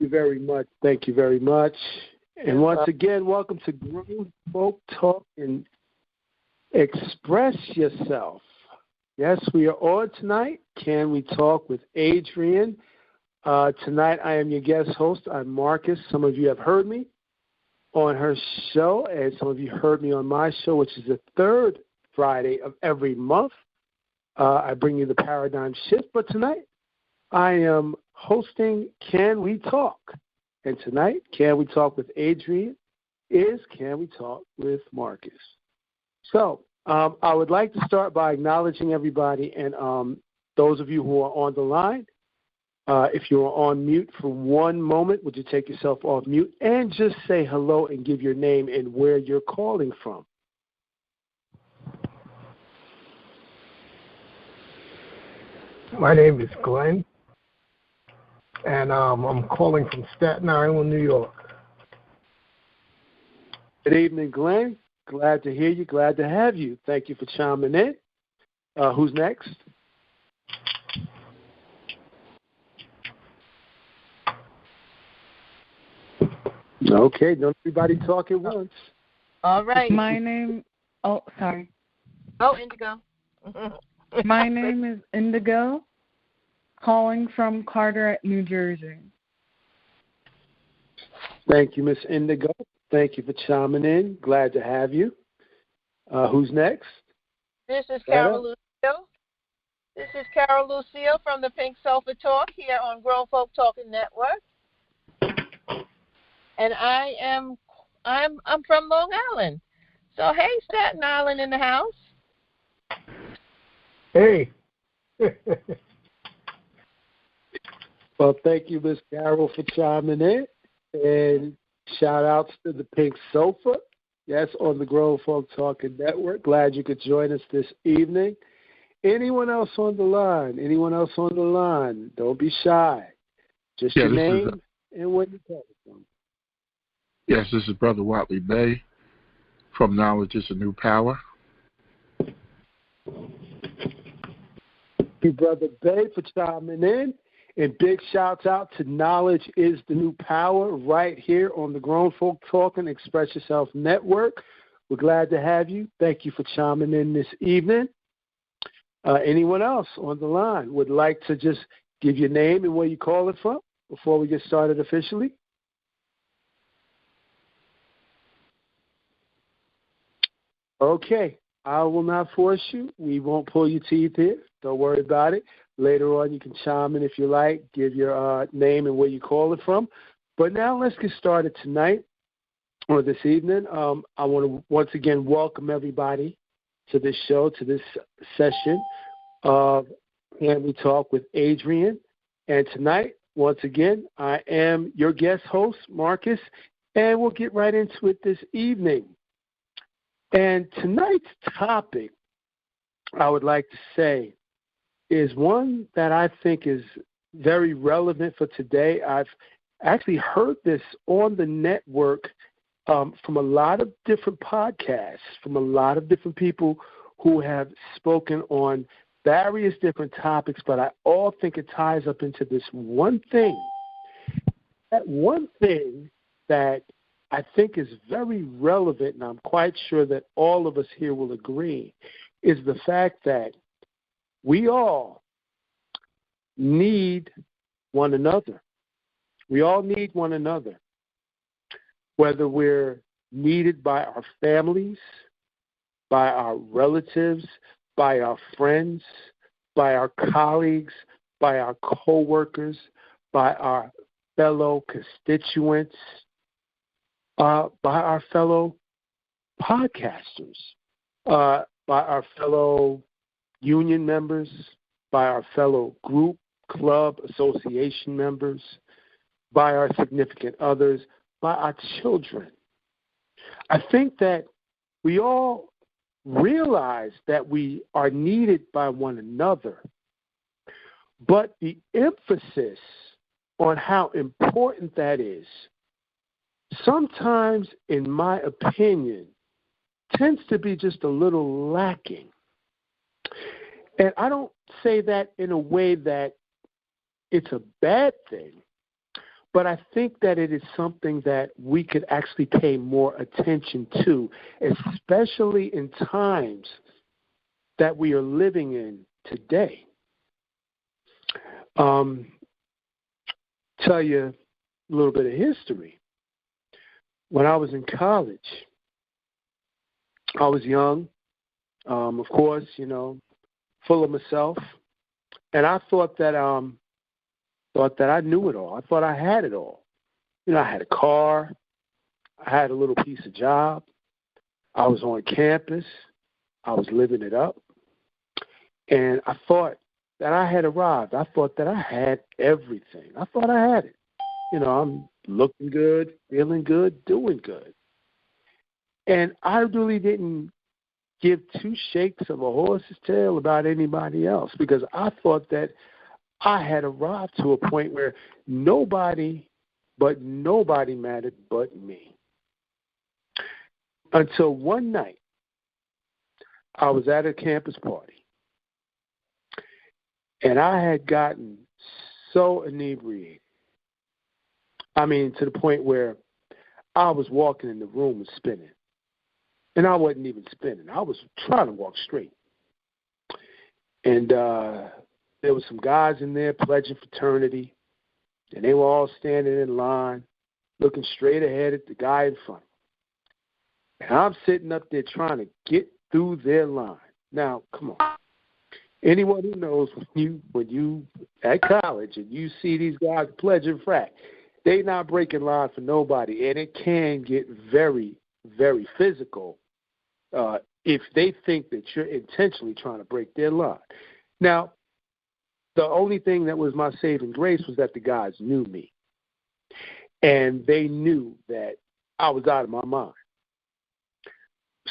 you very much. Thank you very much. And once again, welcome to Grown Folk Talk and Express Yourself. Yes, we are on tonight. Can we talk with Adrienne? Tonight I am your guest host. I'm Marcus. Some of you have heard me on her show, and some of you heard me on my show, which is the third Friday of every month. I bring you the paradigm shift, but tonight I am hosting Can We Talk? And tonight, Can We Talk with Adrienne is Can We Talk with Marcus? So I would like to start by acknowledging everybody and those of you who are on the line. If you're on mute for one moment, would you take yourself off mute and just say hello and give your name and where you're calling from? My name is Glenn, and I'm calling from Staten Island, New York. Good evening, Glenn. Glad to hear you. Glad to have you. Thank you for chiming in. Who's next? Okay, don't everybody talk at once. All right. Sorry. Oh, Indigo. My name is Indigo, calling from Carteret, New Jersey. Thank you, Miss Indigo. Thank you for chiming in. Glad to have you. Who's next? This is Carol Lucille. This is Carol Lucille from the Pink Sofa Talk here on Grown Folk Talking Network. And I'm from Long Island. So hey, Staten Island in the house. Hey. Well, thank you, Miss Carol, for chiming in. And shout outs to the Pink Sofa. Yes, on the Grown Folk Talking Network. Glad you could join us this evening. Anyone else on the line? Don't be shy. Just your name and where you're calling from. Yes, this is Brother Watley Bay from Knowledge is a New Power. Thank you, Brother Bay, for chiming in. And big shouts out to Knowledge is the New Power right here on the Grown Folk Talking Express Yourself Network. We're glad to have you. Thank you for chiming in this evening. Anyone else on the line would like to just give your name and where you call it from before we get started officially? Okay, I will not force you. We won't pull your teeth here. Don't worry about it. Later on, you can chime in if you like, give your name and where you call it from. But now let's get started tonight or this evening. I want to once again welcome everybody to this show, to this session of Can We Talk with Adrienne. And tonight, once again, I am your guest host, Marcus, and we'll get right into it this evening. And tonight's topic, I would like to say, is one that I think is very relevant for today. I've actually heard this on the network from a lot of different podcasts, from a lot of different people who have spoken on various different topics, but I all think it ties up into this one thing. That one thing that I think is very relevant, and I'm quite sure that all of us here will agree, is the fact that we all need one another. We all need one another, whether we're needed by our families, by our relatives, by our friends, by our colleagues, by our coworkers, by our fellow constituents, by our fellow podcasters, by our fellow union members, by our fellow group, club, association members, by our significant others, by our children. I think that we all realize that we are needed by one another, but the emphasis on how important that is sometimes, in my opinion, tends to be just a little lacking. And I don't say that in a way that it's a bad thing, But I think that it is something that we could actually pay more attention to, especially in times that we are living in today. Tell you a little bit of history. When I was in college, I was young, of course, full of myself, and I thought that I knew it all. I thought I had it all. I had a car, I had a little piece of job, I was on campus, I was living it up, and I thought that I had arrived. I thought that I had everything. I thought I had it. I'm looking good, feeling good, doing good. And I really didn't give two shakes of a horse's tail about anybody else because I thought that I had arrived to a point where nobody mattered but me. Until one night, I was at a campus party, and I had gotten so inebriated. I mean, to the point where I was walking in the room and spinning. And I wasn't even spinning. I was trying to walk straight. And there were some guys in there pledging fraternity, and they were all standing in line, looking straight ahead at the guy in front. And I'm sitting up there trying to get through their line. Now, come on. Anyone who knows when you at college and you see these guys pledging frat, they not breaking line for nobody, and it can get very, very physical if they think that you're intentionally trying to break their line. Now, the only thing that was my saving grace was that the guys knew me, and they knew that I was out of my mind.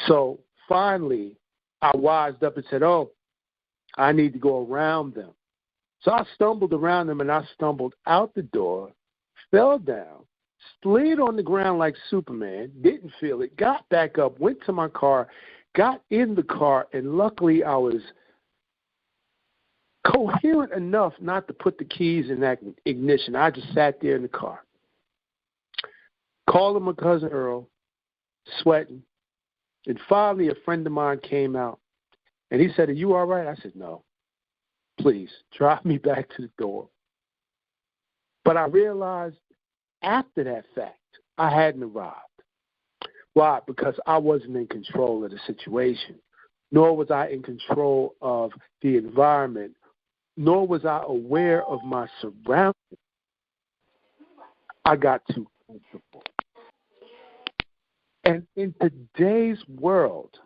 So finally, I wised up and said, I need to go around them. So I stumbled around them, and I stumbled out the door, fell down, slid on the ground like Superman, didn't feel it, got back up, went to my car, got in the car, and luckily I was coherent enough not to put the keys in that ignition. I just sat there in the car. Calling my cousin Earl, sweating, and finally a friend of mine came out, and he said, "Are you all right?" I said, "No. Please, drive me back to the door." But I realized after that fact, I hadn't arrived. Why? Because I wasn't in control of the situation, nor was I in control of the environment, nor was I aware of my surroundings. I got too comfortable. And in today's world,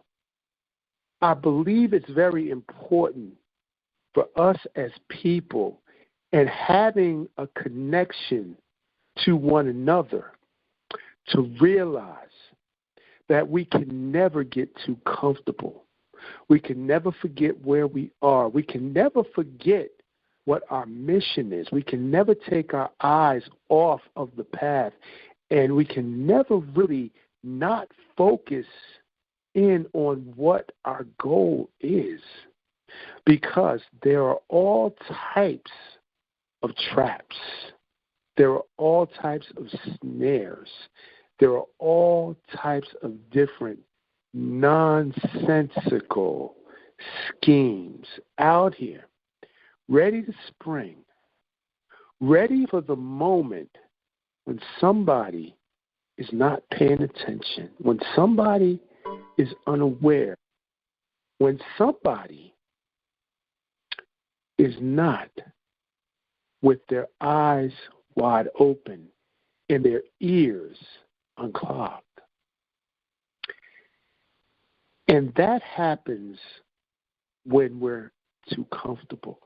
I believe it's very important for us as people and having a connection to one another to realize that we can never get too comfortable. We can never forget where we are. We can never forget what our mission is. We can never take our eyes off of the path, and we can never really not focus in on what our goal is, because there are all types of traps. There are all types of snares. There are all types of different nonsensical schemes out here, ready to spring, ready for the moment when somebody is not paying attention, when somebody is unaware, when somebody is not with their eyes wide open and their ears unclogged. And that happens when we're too comfortable.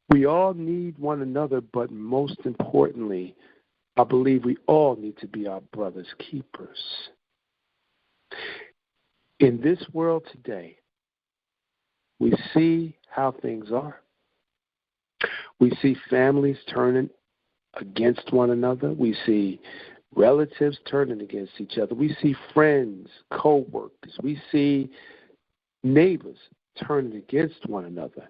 We all need one another, but most importantly, I believe we all need to be our brother's keepers. In this world today, we see how things are. We see families turning against one another. We see relatives turning against each other. We see friends, co-workers. We see neighbors turning against one another.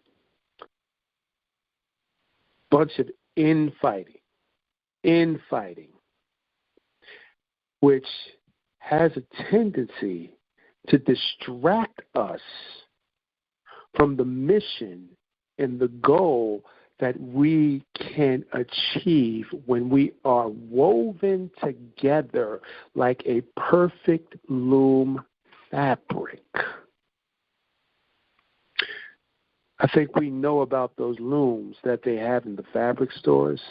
Bunch of infighting. infighting, which has a tendency to distract us from the mission and the goal that we can achieve when we are woven together like a perfect loom fabric. I think we know about those looms that they have in the fabric stores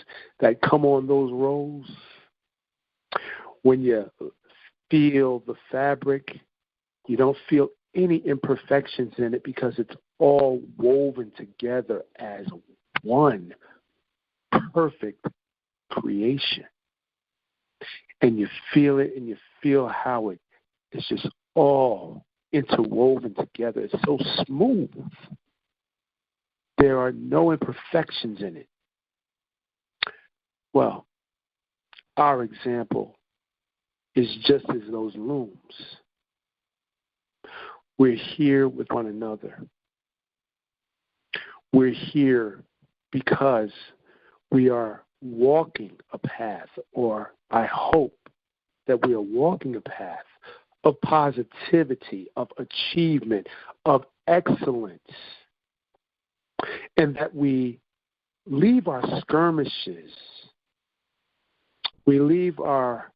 that come on those rolls. When you feel the fabric, you don't feel any imperfections in it because it's all woven together as one perfect creation. And you feel it, and you feel how it is just all interwoven together. It's so smooth. There are no imperfections in it. Well, our example is just as those looms. We're here with one another. We're here because we are walking a path, or I hope that we are walking a path of positivity, of achievement, of excellence, and that we leave our skirmishes, we leave our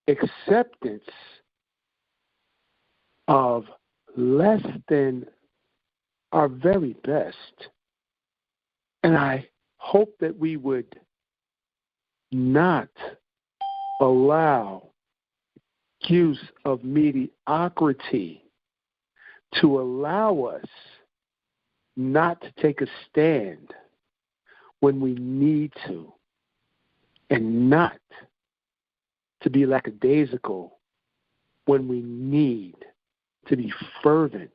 acceptance of less than our very best. And I hope that we would not allow use of mediocrity to allow us not to take a stand when we need to, and not to be lackadaisical when we need to be fervent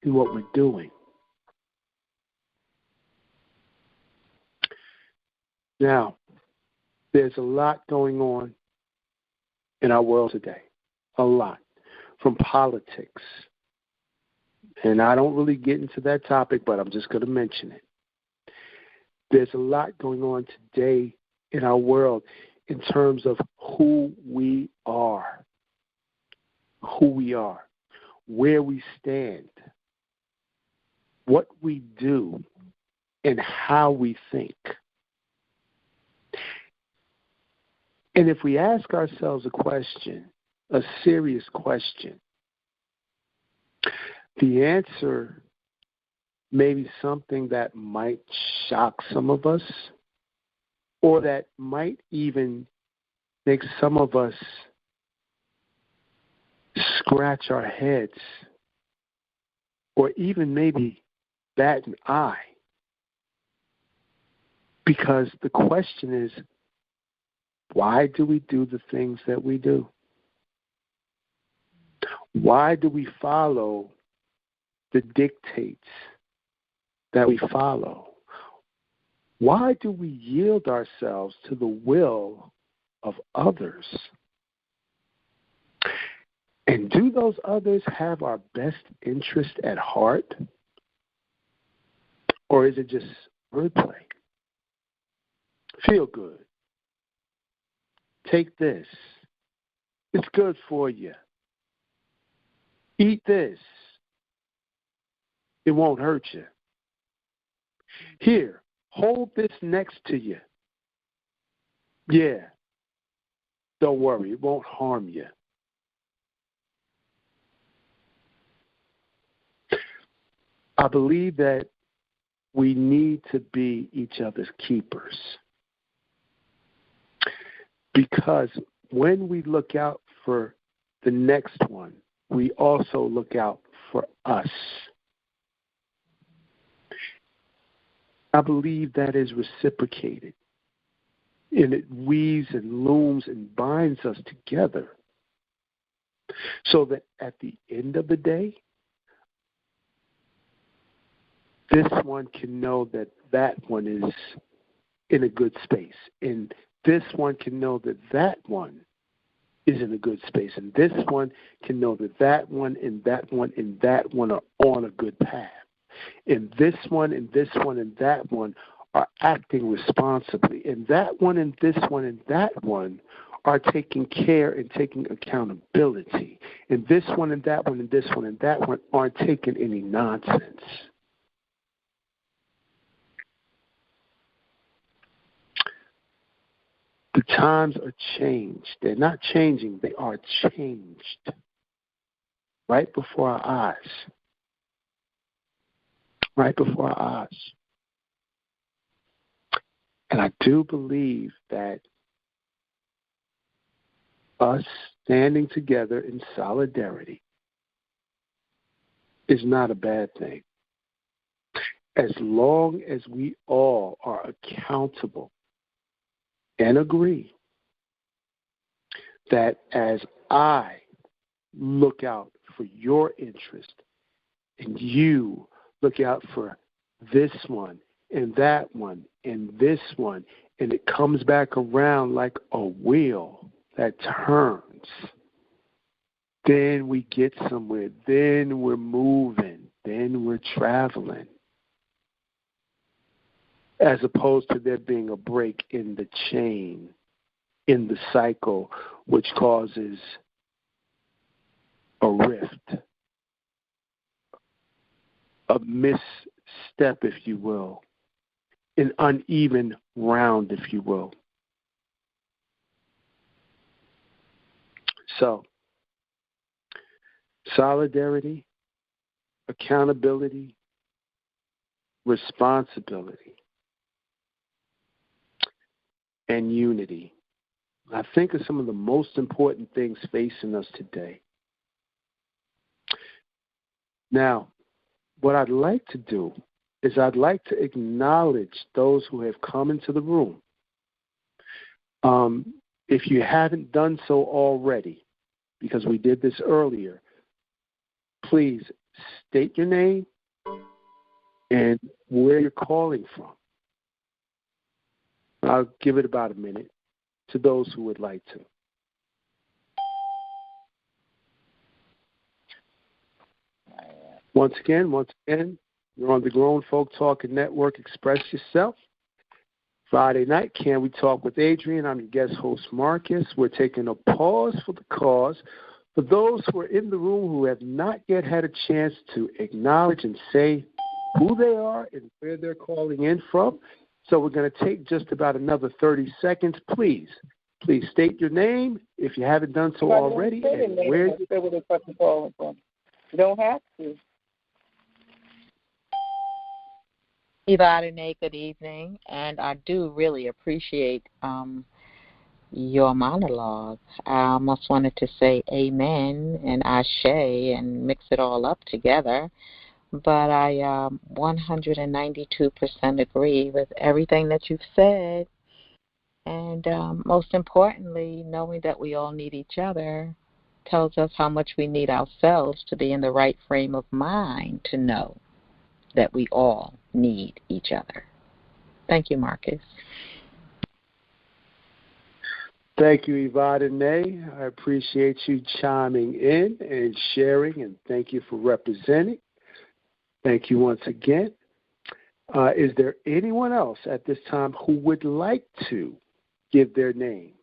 in what we're doing. Now, there's a lot going on in our world today, a lot, from politics. And I don't really get into that topic, but I'm just going to mention it. There's a lot going on today in our world in terms of who we are, where we stand, what we do, and how we think. And if we ask ourselves a question, a serious question, the answer may be something that might shock some of us, or that might even make some of us scratch our heads, or even maybe bat an eye. Because the question is, why do we do the things that we do? Why do we follow the dictates that we follow? Why do we yield ourselves to the will of others? And do those others have our best interest at heart? Or is it just wordplay? Feel good. Take this. It's good for you. Eat this. It won't hurt you. Here, hold this next to you. Yeah. Don't worry, it won't harm you. I believe that we need to be each other's keepers. Because when we look out for the next one, we also look out for us. I believe that is reciprocated. And it weaves and looms and binds us together. So that at the end of the day, this one can know that that one is in a good space. And this one can know that that one is in a good space. And this one can know that that one and that one and that one are on a good path. And this one and this one and that one are acting responsibly, and that one and this one and that one are taking care and taking accountability, and this one and that one and this one and that one aren't taking any nonsense. The times are changed. They're not changing. They are changed right before our eyes. Right before our eyes. And I do believe that us standing together in solidarity is not a bad thing. As long as we all are accountable and agree that as I look out for your interest and you look out for this one and that one and this one, and it comes back around like a wheel that turns, then we get somewhere, then we're moving, then we're traveling, as opposed to there being a break in the chain, in the cycle, which causes a rift, a misstep, if you will, an uneven round, if you will. So, solidarity, accountability, responsibility, and unity, I think, are some of the most important things facing us today. Now, what I'd like to do is I'd like to acknowledge those who have come into the room. If you haven't done so already, because we did this earlier, please state your name and where you're calling from. I'll give it about a minute to those who would like to. Once again, you're on the Grown Folk Talking Network. Express yourself. Friday night, Can We Talk with Adrienne? I'm your guest host, Marcus. We're taking a pause for the cause. For those who are in the room who have not yet had a chance to acknowledge and say who they are and where they're calling in from, so we're going to take just about another 30 seconds. Please state your name if you haven't done so already, and where you're calling from. You don't have to. Adrienne, good evening, and I do really appreciate your monologue. I almost wanted to say amen and ashe and mix it all up together, but I 192% agree with everything that you've said, and most importantly, knowing that we all need each other tells us how much we need ourselves to be in the right frame of mind to know that we all need each other. Thank you, Marcus. Thank you, Adrienne. I appreciate you chiming in and sharing, and thank you for representing. Thank you once again. Is there anyone else at this time who would like to give their name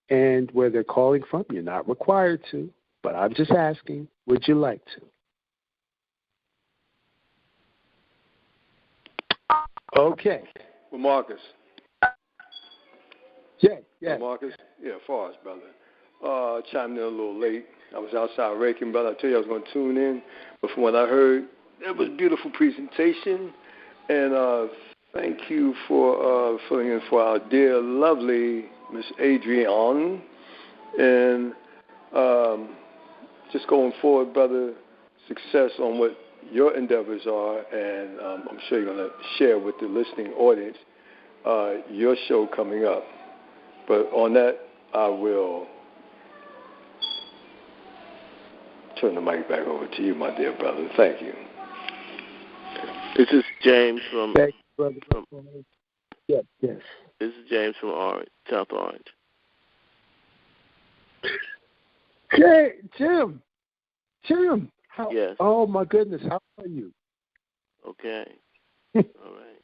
and where they're calling from? You're not required to, but I'm just asking, would you like to? Okay. Well, Marcus. Yeah. Well, Marcus? Yeah, Forrest, brother. Chimed in a little late. I was outside raking, brother. I tell you I was going to tune in, but from what I heard, that was a beautiful presentation. And thank you for filling in for our dear, lovely Miss Adrienne. And just going forward, brother, success on what your endeavors are, and I'm sure you're going to share with the listening audience your show coming up. But on that, I will turn the mic back over to you, my dear brother. Thank you. This is James from. Thank you, brother. Yes. This is James from Orange, South Orange. Okay, Jim. Yes. Oh, my goodness. How are you? Okay. All right.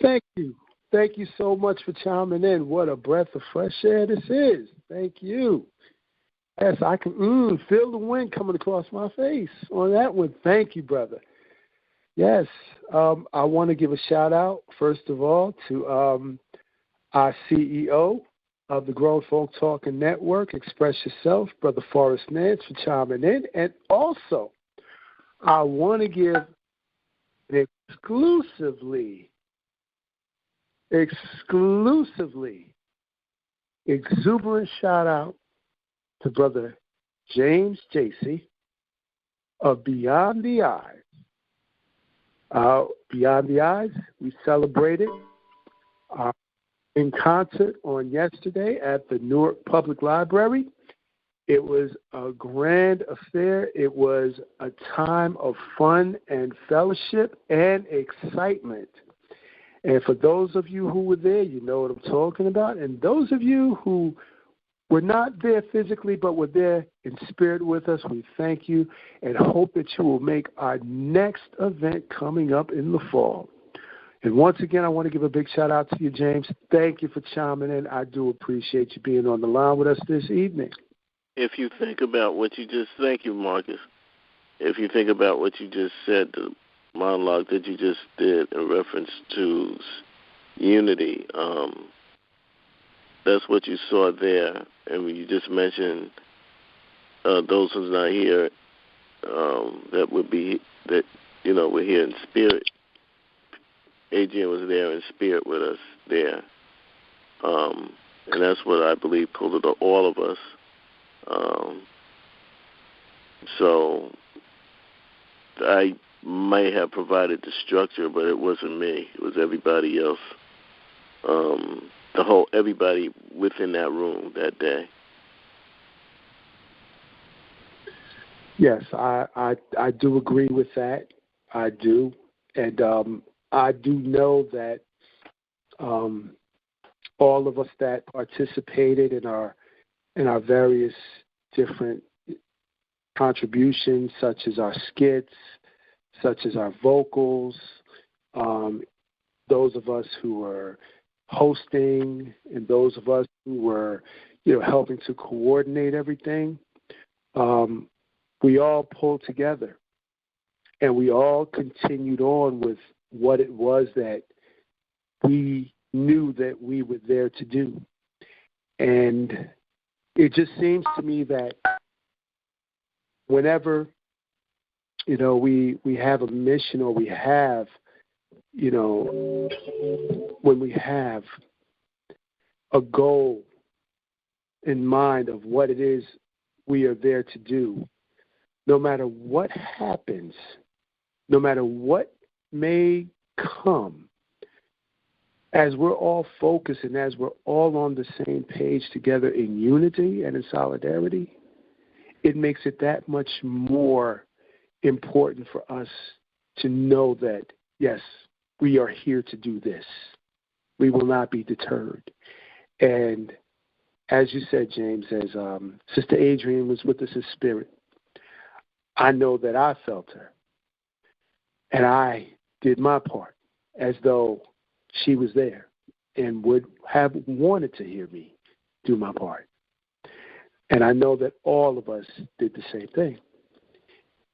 Thank you. Thank you so much for chiming in. What a breath of fresh air this is. Thank you. Yes, I can feel the wind coming across my face on that one. Thank you, brother. Yes, I want to give a shout-out, first of all, to our CEO of the Grown Folk Talking Network, Express Yourself, Brother Forrest Nance, for chiming in. And also, I want to give an exclusively exuberant shout-out to Brother James Jacey of Beyond the Eyes. Beyond the Eyes, we celebrated in concert on yesterday at the Newark Public Library. It was a grand affair. It was a time of fun and fellowship and excitement. And for those of you who were there, you know what I'm talking about. And those of you who were not there physically but were there in spirit with us, we thank you and hope that you will make our next event coming up in the fall. And once again, I want to give a big shout-out to you, James. Thank you for chiming in. I do appreciate you being on the line with us this evening. If you think about what you just, thank you, Marcus. If you think about what you just said, the monologue that you just did in reference to unity, that's what you saw there. And when you just mentioned those who's not here, that would be that, you know, we're here in spirit. Adrienne was there in spirit with us there. And that's what I believe pulled it all of us. So I may have provided the structure, but it wasn't me. It was everybody else. Everybody within that room that day. Yes, I do agree with that. I do. And I do know that all of us that participated in our various different contributions, such as our skits, such as our vocals, those of us who were hosting, and those of us who were, helping to coordinate everything, we all pulled together, and we all continued on with what it was that we knew that we were there to do. And it just seems to me that whenever, we have a mission, or we have, when we have a goal in mind of what it is we are there to do, no matter what happens, no matter what may come, as we're all focused and as we're all on the same page together in unity and in solidarity, it makes it that much more important for us to know that, yes, we are here to do this. We will not be deterred. And as you said, James, as Sister Adrienne was with us in spirit, I know that I felt her. And I did my part as though she was there and would have wanted to hear me do my part. And I know that all of us did the same thing.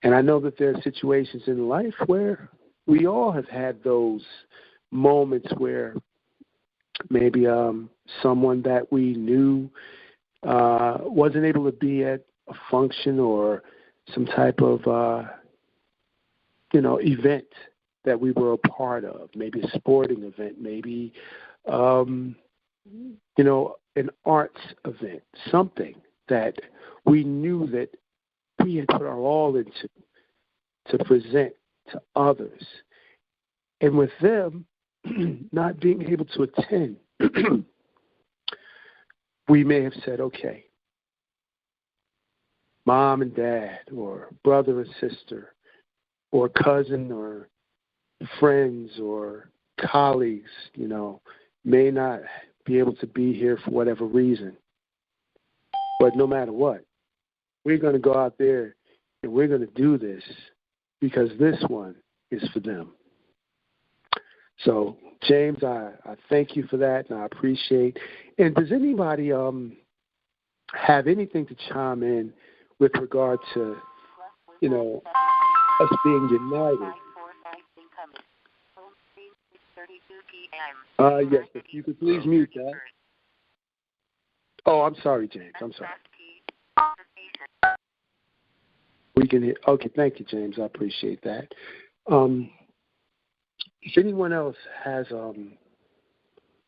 And I know that there are situations in life where we all have had those moments where maybe someone that we knew wasn't able to be at a function or some type of, event that we were a part of, maybe a sporting event, maybe, an arts event, something that we knew that we had put our all into to present to others. And with them not being able to attend, we may have said, okay, mom and dad, or brother and sister, or cousin, or friends, or colleagues, may not be able to be here for whatever reason. But no matter what, we're going to go out there and we're going to do this because this one is for them. So, James, I thank you for that, and I appreciate. And does anybody have anything to chime in with regard to, us being united? Yes, if you could please mute that. Oh, I'm sorry, James. I'm sorry. We can hear. Okay, thank you, James. I appreciate that. If anyone else has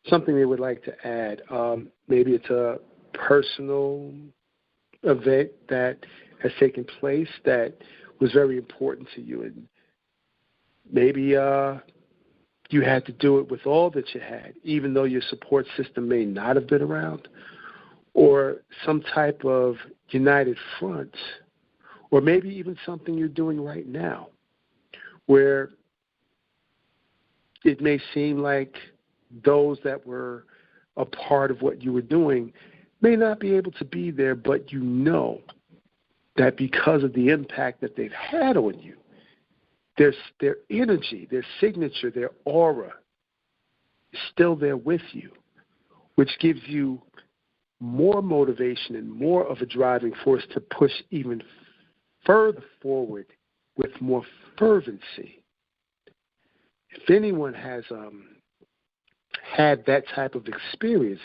something they would like to add, maybe it's a personal event that has taken place that was very important to you, and maybe you had to do it with all that you had, even though your support system may not have been around, or some type of united front, or maybe even something you're doing right now where it may seem like those that were a part of what you were doing may not be able to be there, but you know that because of the impact that they've had on you, their energy, their signature, their aura is still there with you, which gives you more motivation and more of a driving force to push even further forward with more fervency. If anyone has had that type of experience,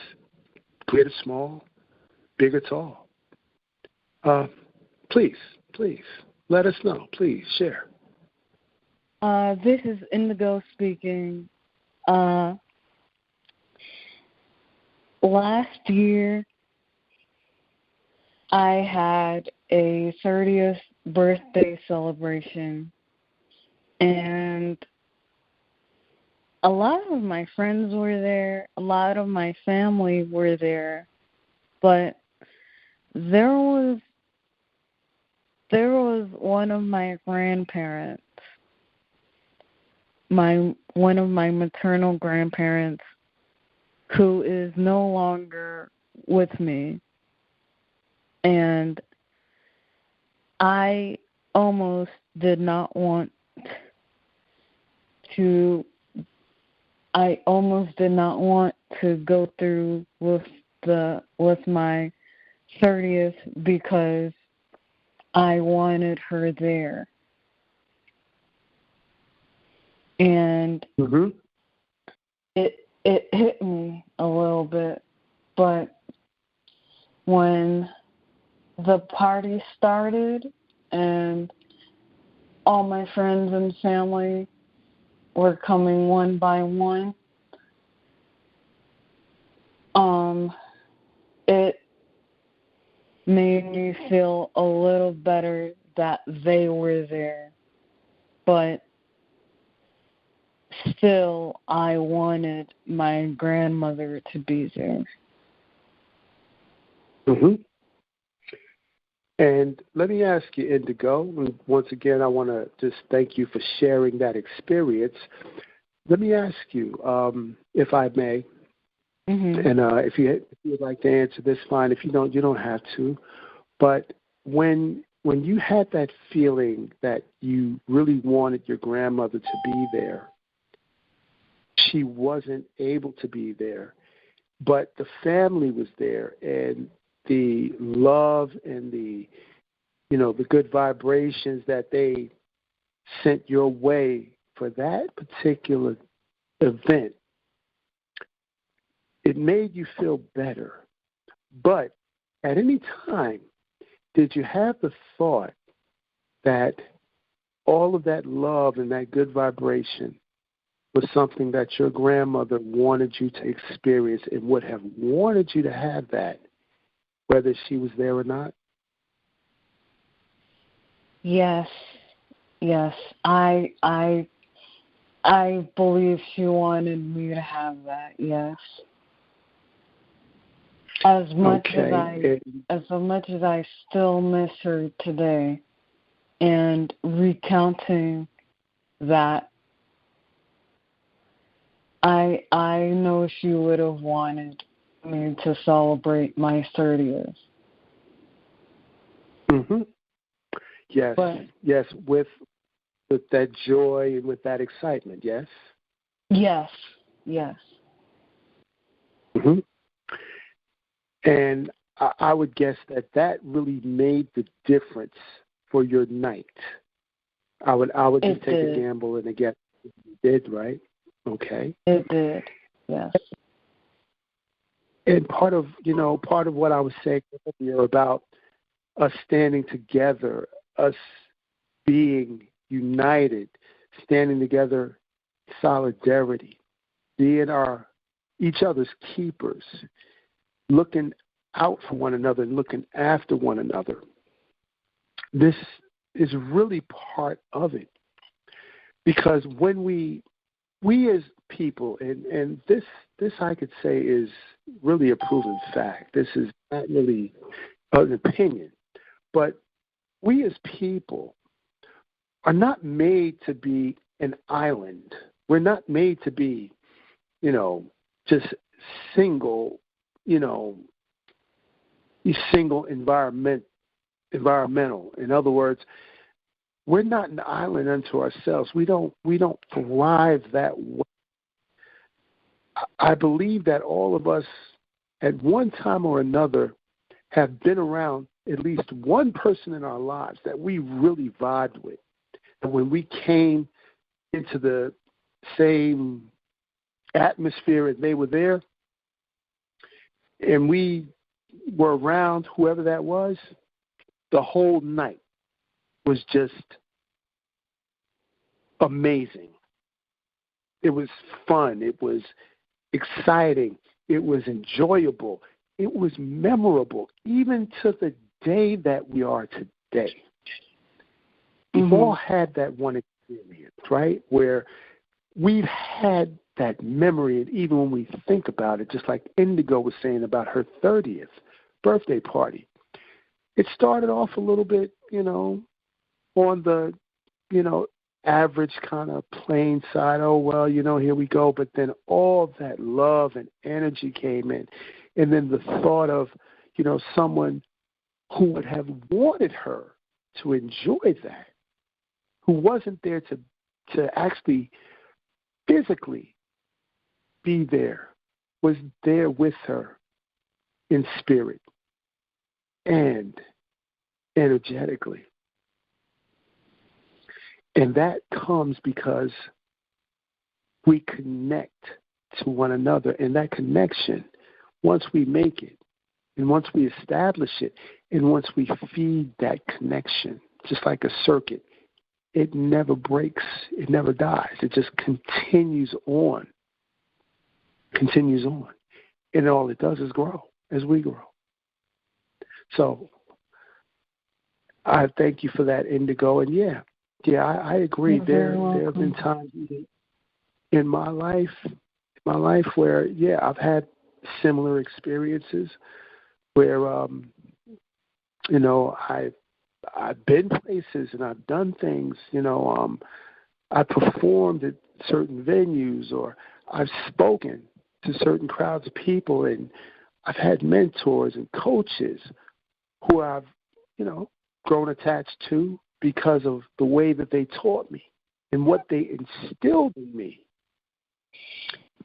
great or small, big or tall, please let us know. Please share. This is Indigo speaking. Last year, I had a 30th birthday celebration, and a lot of my friends were there, a lot of my family were there, but there was one of my grandparents, one of my maternal grandparents, who is no longer with me. And I almost did not want to go through with my 30th because I wanted her there. And it hit me a little bit, but when the party started and all my friends and family were coming one by one, it made me feel a little better that they were there. But still, I wanted my grandmother to be there. And let me ask you, Indigo, and once again, I want to just thank you for sharing that experience. Let me ask you, if I may, and if you would like to answer this, fine. If you don't, you don't have to. But when you had that feeling that you really wanted your grandmother to be there, she wasn't able to be there, but the family was there, and the love and the good vibrations that they sent your way for that particular event, it made you feel better. But at any time, did you have the thought that all of that love and that good vibration was something that your grandmother wanted you to experience and would have wanted you to have that, whether she was there or not? Yes. I believe she wanted me to have that. Yes. As much as I still miss her today, and recounting that, I know she would have wanted me to celebrate my 30th. Yes, with that joy and with that excitement, yes? Yes. Yes. Mm-hmm. And I would guess that really made the difference for your night. I would just take a gamble and guess it did, right? Okay. It did. Yes. And part of what I was saying earlier about us standing together, us being united, standing together, solidarity, being each other's keepers, looking out for one another and looking after one another. This is really part of it. Because when we as people, and this I could say is really a proven fact. This is not really an opinion, but we as people are not made to be an island. We're not made to be, just single, single environmental. In other words, we're not an island unto ourselves. We don't thrive that way. I believe that all of us at one time or another have been around at least one person in our lives that we really vibed with. And when we came into the same atmosphere as they were there, and we were around whoever that was, the whole night was just amazing. It was fun. It was exciting. It was enjoyable. It was memorable, even to the day that we are today. We've all had that one experience, right, where we've had that memory, and even when we think about it, just like Indigo was saying about her 30th birthday party, it started off a little bit, on the, average kind of plain side. Oh, well, here we go. But then all that love and energy came in. And then the thought of, someone who would have wanted her to enjoy that, who wasn't there to actually physically be there, was there with her in spirit and energetically. And that comes because we connect to one another. And that connection, once we make it, and once we establish it, and once we feed that connection, just like a circuit, it never breaks, it never dies. It just continues on. And all it does is grow as we grow. So I thank you for that, Indigo. And yeah, I agree. There have been times in my life where, I've had similar experiences where, I've been places and I've done things, I performed at certain venues, or I've spoken to certain crowds of people, and I've had mentors and coaches who I've, grown attached to because of the way that they taught me and what they instilled in me.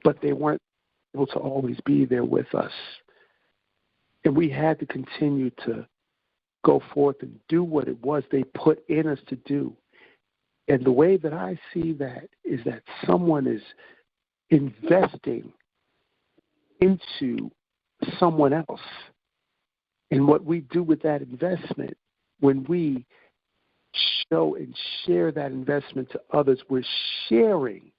But they weren't able to always be there with us. And we had to continue to go forth and do what it was they put in us to do. And the way that I see that is that someone is investing into someone else. And what we do with that investment, when we show and share that investment to others, we're sharing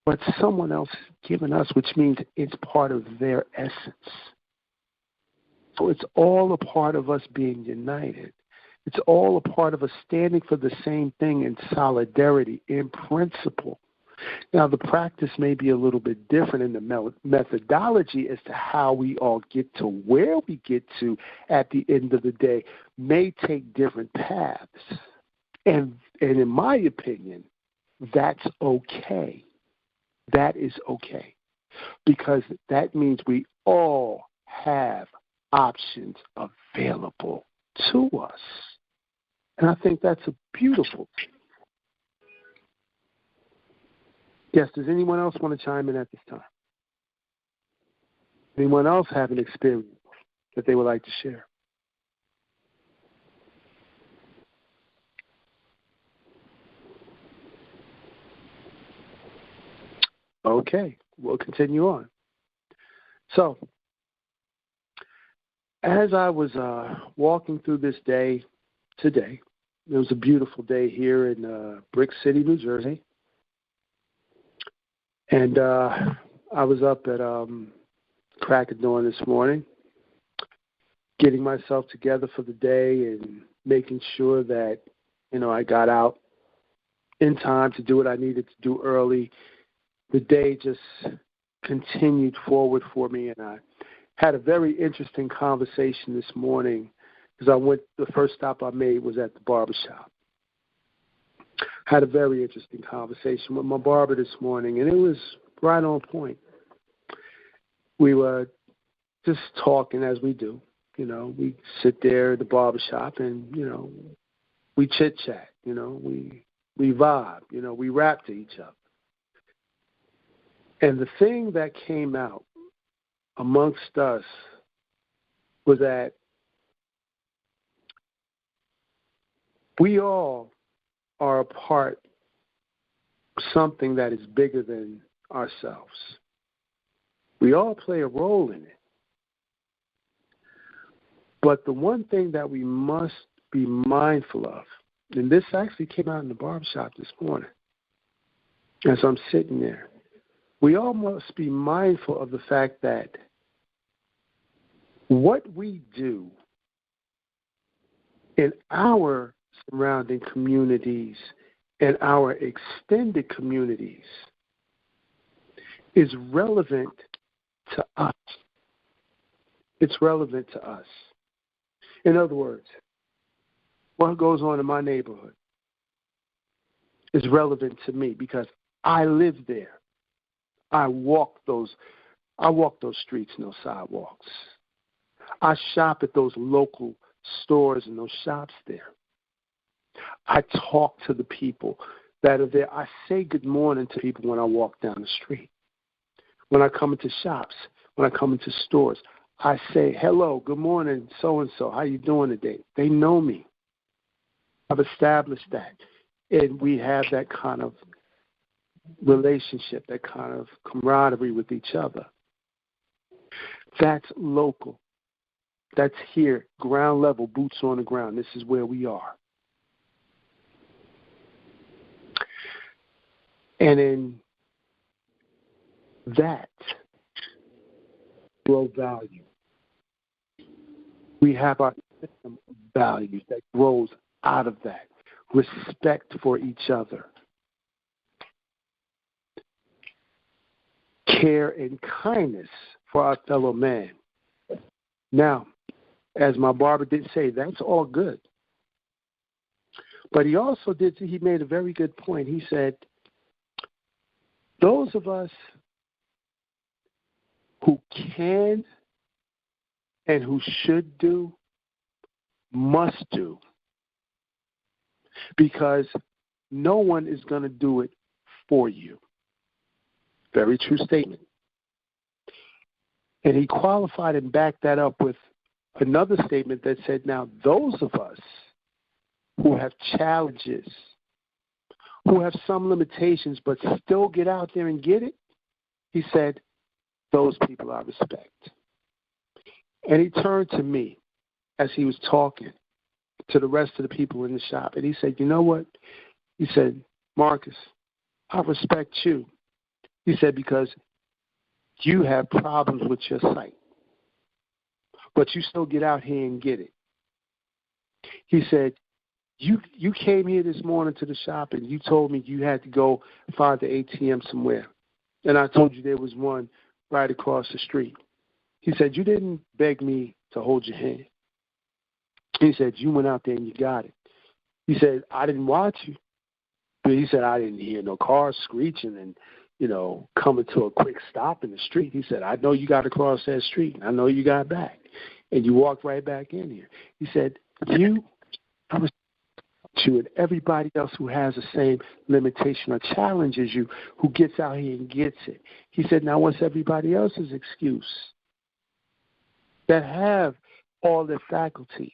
what someone else has given us, which means it's part of their essence. So it's all a part of us being united. It's all a part of us standing for the same thing in solidarity, in principle. Now, the practice may be a little bit different in the methodology as to how we all get to where we get to at the end of the day may take different paths. And in my opinion, that's okay. That is okay. Because that means we all have options available to us. And I think that's a beautiful thing. Yes, does anyone else want to chime in at this time? Anyone else have an experience that they would like to share? Okay, we'll continue on. So, as I was walking through this day today, it was a beautiful day here in Brick City, New Jersey. And I was up at crack of dawn this morning, getting myself together for the day and making sure that, I got out in time to do what I needed to do early. The day just continued forward for me, and I had a very interesting conversation this morning because the first stop I made was at the barbershop. Had a very interesting conversation with my barber this morning, and it was right on point. We were just talking as we do. We sit there at the barbershop and, we chit-chat, we vibe, we rap to each other. And the thing that came out amongst us was that we all are a part of something that is bigger than ourselves. We all play a role in it. But the one thing that we must be mindful of, and this actually came out in the barbershop this morning as I'm sitting there, we all must be mindful of the fact that what we do in our surrounding communities and our extended communities is relevant to us. It's relevant to us. In other words, what goes on in my neighborhood is relevant to me because I live there. I walk those streets and those sidewalks. I shop at those local stores and those shops there. I talk to the people that are there. I say good morning to people when I walk down the street. When I come into shops, when I come into stores, I say, hello, good morning, so-and-so. How you doing today? They know me. I've established that. And we have that kind of relationship, that kind of camaraderie with each other. That's local. That's here, ground level, boots on the ground. This is where we are. And in that, grow value. We have our system of values that grows out of that. Respect for each other. Care and kindness for our fellow man. Now, as my barber did say, that's all good. But he also he made a very good point. He said, those of us who can and who should do, must do. Because no one is going to do it for you. Very true statement. And he qualified and backed that up with another statement that said, now those of us who have challenges, who have some limitations, but still get out there and get it, he said, those people I respect. And he turned to me as he was talking to the rest of the people in the shop, and he said, you know what? He said, Marcus, I respect you. He said, because you have problems with your sight, but you still get out here and get it. He said, you came here this morning to the shop and you told me you had to go find the ATM somewhere. And I told you there was one right across the street. He said, you didn't beg me to hold your hand. He said, you went out there and you got it. He said, I didn't watch you. But he said, I didn't hear no cars screeching and, coming to a quick stop in the street. He said, I know you got across that street. And I know you got back. And you walked right back in here. He said, I respect you and everybody else who has the same limitation or challenge as you, who gets out here and gets it. He said, now what's everybody else's excuse that have all their faculties?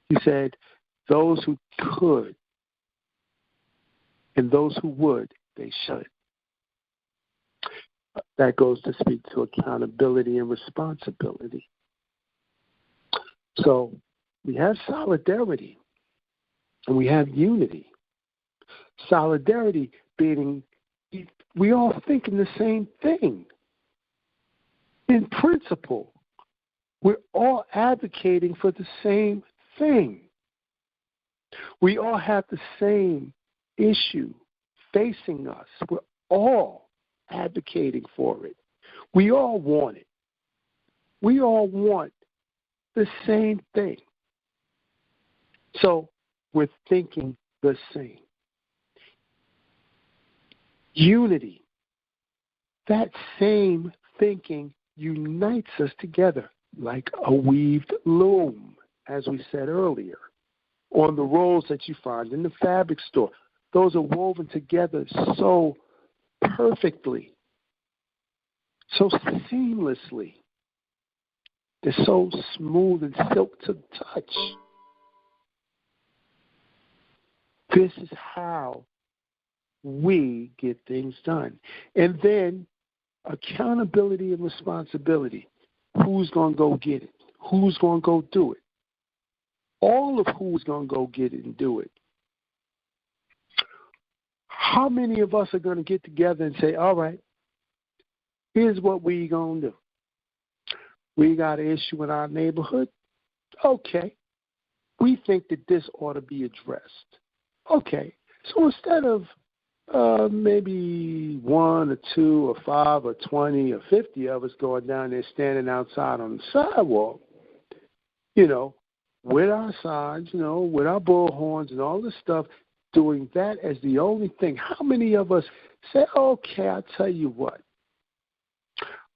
He said, those who could and those who would, they should. That goes to speak to accountability and responsibility. So we have solidarity and we have unity. Solidarity being we all thinking the same thing. In principle, we're all advocating for the same thing. We all have the same issue facing us. We're all advocating for it. We all want it. We all want the same thing. So we're thinking the same. Unity. That same thinking unites us together like a weaved loom, as we said earlier, on the rolls that you find in the fabric store. Those are woven together so perfectly, so seamlessly. They're so smooth and silk to the touch. This is how we get things done. And then accountability and responsibility. Who's going to go get it? Who's going to go do it? All of who's going to go get it and do it. How many of us are going to get together and say, all right, here's what we going to do. We got an issue in our neighborhood. Okay. We think that this ought to be addressed. Okay. So instead of maybe 1 or 2 or 5 or 20 or 50 of us going down there standing outside on the sidewalk, with our signs, with our bullhorns and all this stuff, doing that as the only thing. How many of us say, okay, I'll tell you what.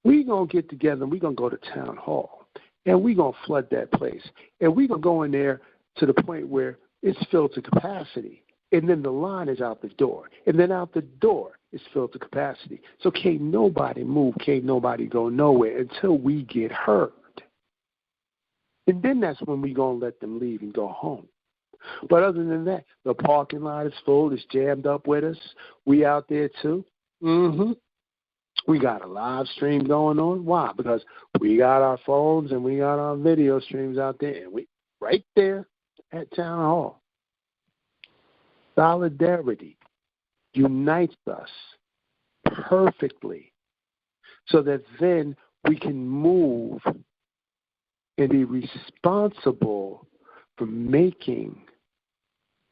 We're going to get together and we're going to go to town hall and we're going to flood that place. And we're going to go in there to the point where it's filled to capacity. And then the line is out the door. And then out the door is filled to capacity. So can't nobody move, can't nobody go nowhere until we get heard. And then that's when we're going to let them leave and go home. But other than that, the parking lot is full. It's jammed up with us. We out there too. We got a live stream going on. Why? Because we got our phones and we got our video streams out there. And we right there at Town Hall. Solidarity unites us perfectly so that then we can move and be responsible for making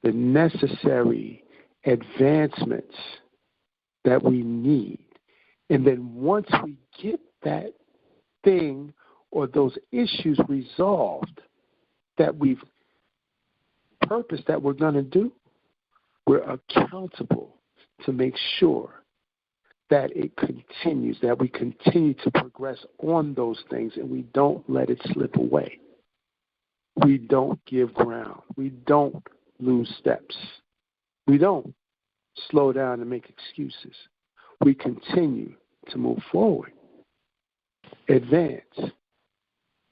the necessary advancements that we need. And then once we get that thing or those issues resolved that we've purposed that we're going to do, we're accountable to make sure that it continues, that we continue to progress on those things and we don't let it slip away. We don't give ground. We don't lose steps. We don't slow down and make excuses. We continue to move forward, advance,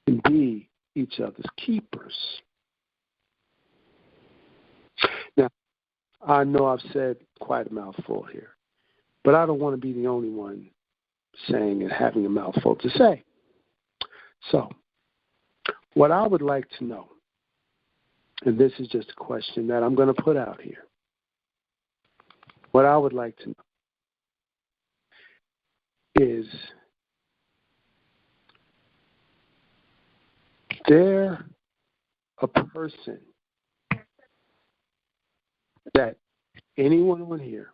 and be each other's keepers. Now, I know I've said quite a mouthful here, but I don't want to be the only one saying and having a mouthful to say. So, what I would like to know, and this is just a question that I'm going to put out here. What I would like to know is there a person that anyone on here,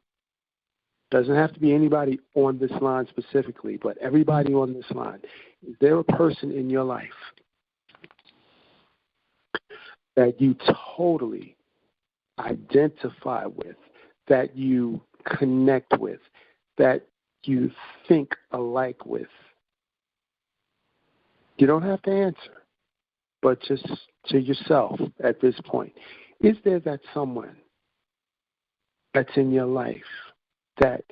doesn't have to be anybody on this line specifically, but everybody on this line, is there a person in your life that you totally identify with, that you connect with, that you think alike with? You don't have to answer, but just to yourself at this point. Is there that someone that's in your life that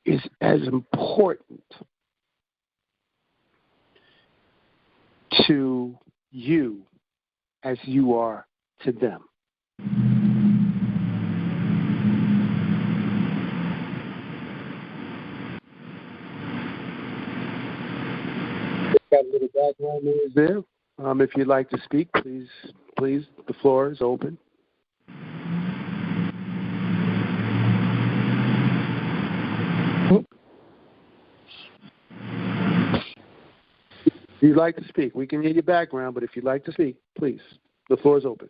is as important to you as you are to them? Got a little background noise there. If you'd like to speak, please, the floor is open. If you'd like to speak, we can hear your background, but if you'd like to speak, please, the floor is open.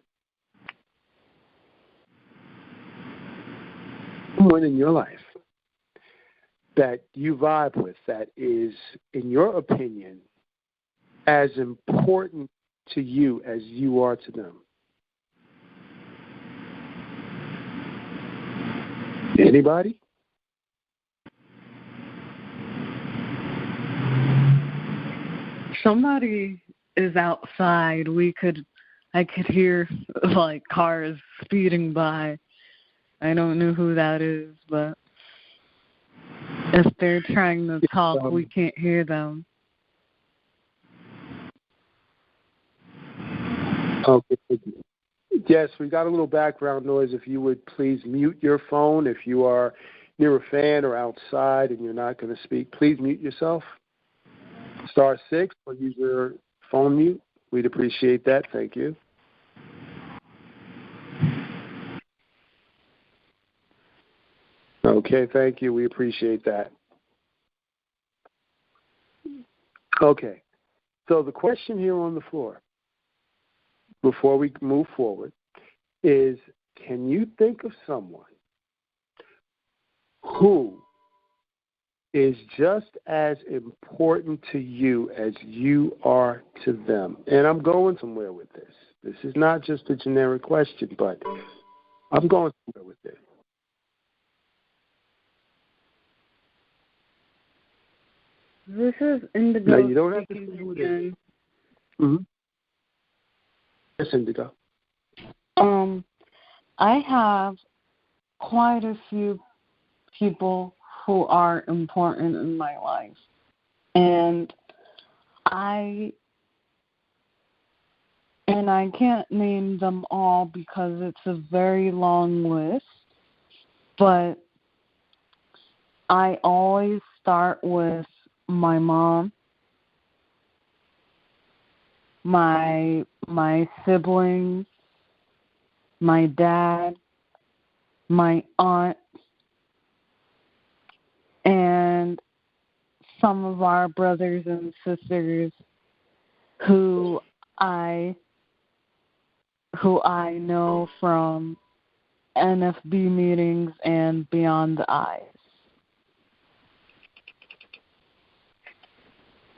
Someone in your life that you vibe with that is, in your opinion, as important to you as you are to them? Anybody? Somebody is outside. I could hear like cars speeding by. I don't know who that is, but if they're trying to talk, we can't hear them. Okay. Yes, we got a little background noise. If you would please mute your phone. If you are near a fan or outside and you're not going to speak, please mute yourself. *6 or use your phone mute. We'd appreciate that. Thank you. Okay, thank you. We appreciate that. Okay, so the question here on the floor, before we move forward, is can you think of someone who is just as important to you as you are to them? And I'm going somewhere with this. This is not just a generic question, but I'm going somewhere with this. This is Indigo. Now, you don't have to say who it is. Mm-hmm. Yes, Indigo. I have quite a few people who are important in my life, and I can't name them all because it's a very long list, but I always start with my mom, my siblings, my dad, my aunt, and some of our brothers and sisters who I know from NFB meetings and Beyond the Eyes.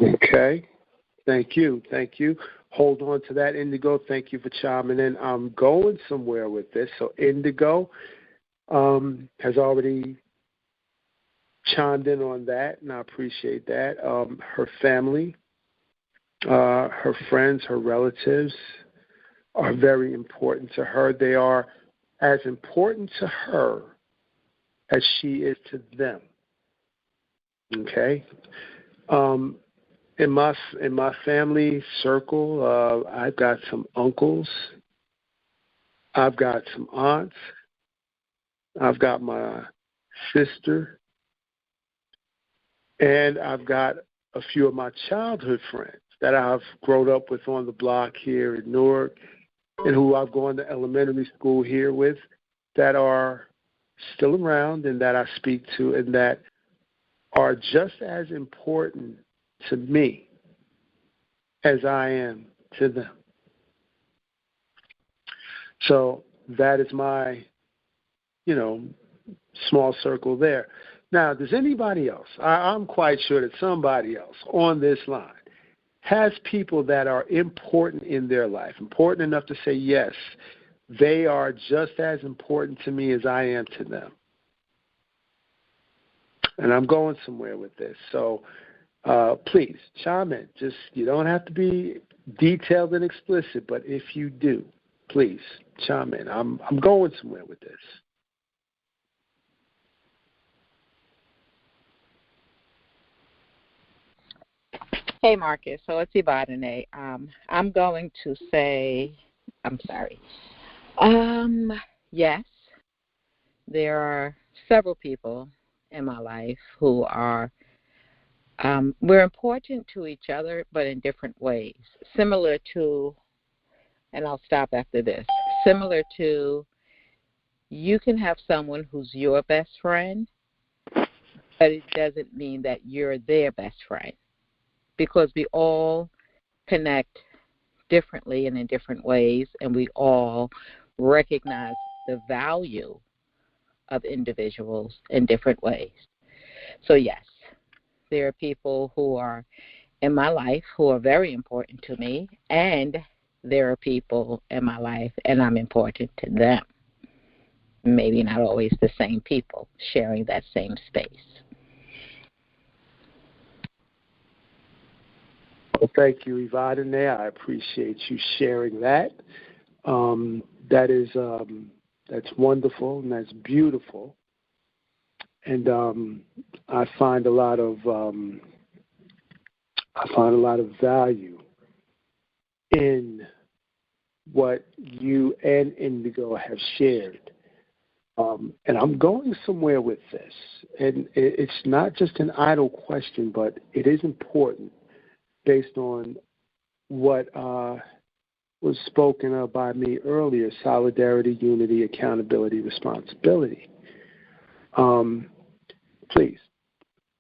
Okay. Thank you. Hold on to that, Indigo. Thank you for chiming in. I'm going somewhere with this. So Indigo has already chimed in on that, and I appreciate that. Her family, her friends, her relatives are very important to her. They are as important to her as she is to them. Okay? In my family circle, I've got some uncles, I've got some aunts, I've got my sister, and I've got a few of my childhood friends that I've grown up with on the block here in Newark and who I've gone to elementary school here with that are still around and that I speak to and that are just as important to me as I am to them. So that is my, small circle there. Now, does anybody else, I'm quite sure that somebody else on this line has people that are important in their life, important enough to say, yes, they are just as important to me as I am to them. And I'm going somewhere with this. So please chime in. You don't have to be detailed and explicit, but if you do, please chime in. I'm going somewhere with this. Hey, Marcus. So it's Ibadane. I'm going to say, I'm sorry. Yes, there are several people in my life who are, we're important to each other, but in different ways. Similar to, and I'll stop after this, similar to you can have someone who's your best friend, but it doesn't mean that you're their best friend, because we all connect differently and in different ways, and we all recognize the value of individuals in different ways. So yes, there are people who are in my life who are very important to me, and there are people in my life and I'm important to them. Maybe not always the same people sharing that same space. Well, thank you, Yvonne. I appreciate you sharing that. That's wonderful and that's beautiful. And I find a lot of value in what you and Indigo have shared. And I'm going somewhere with this. And it's not just an idle question, but it is important based on what was spoken of by me earlier: solidarity, unity, accountability, responsibility. Please,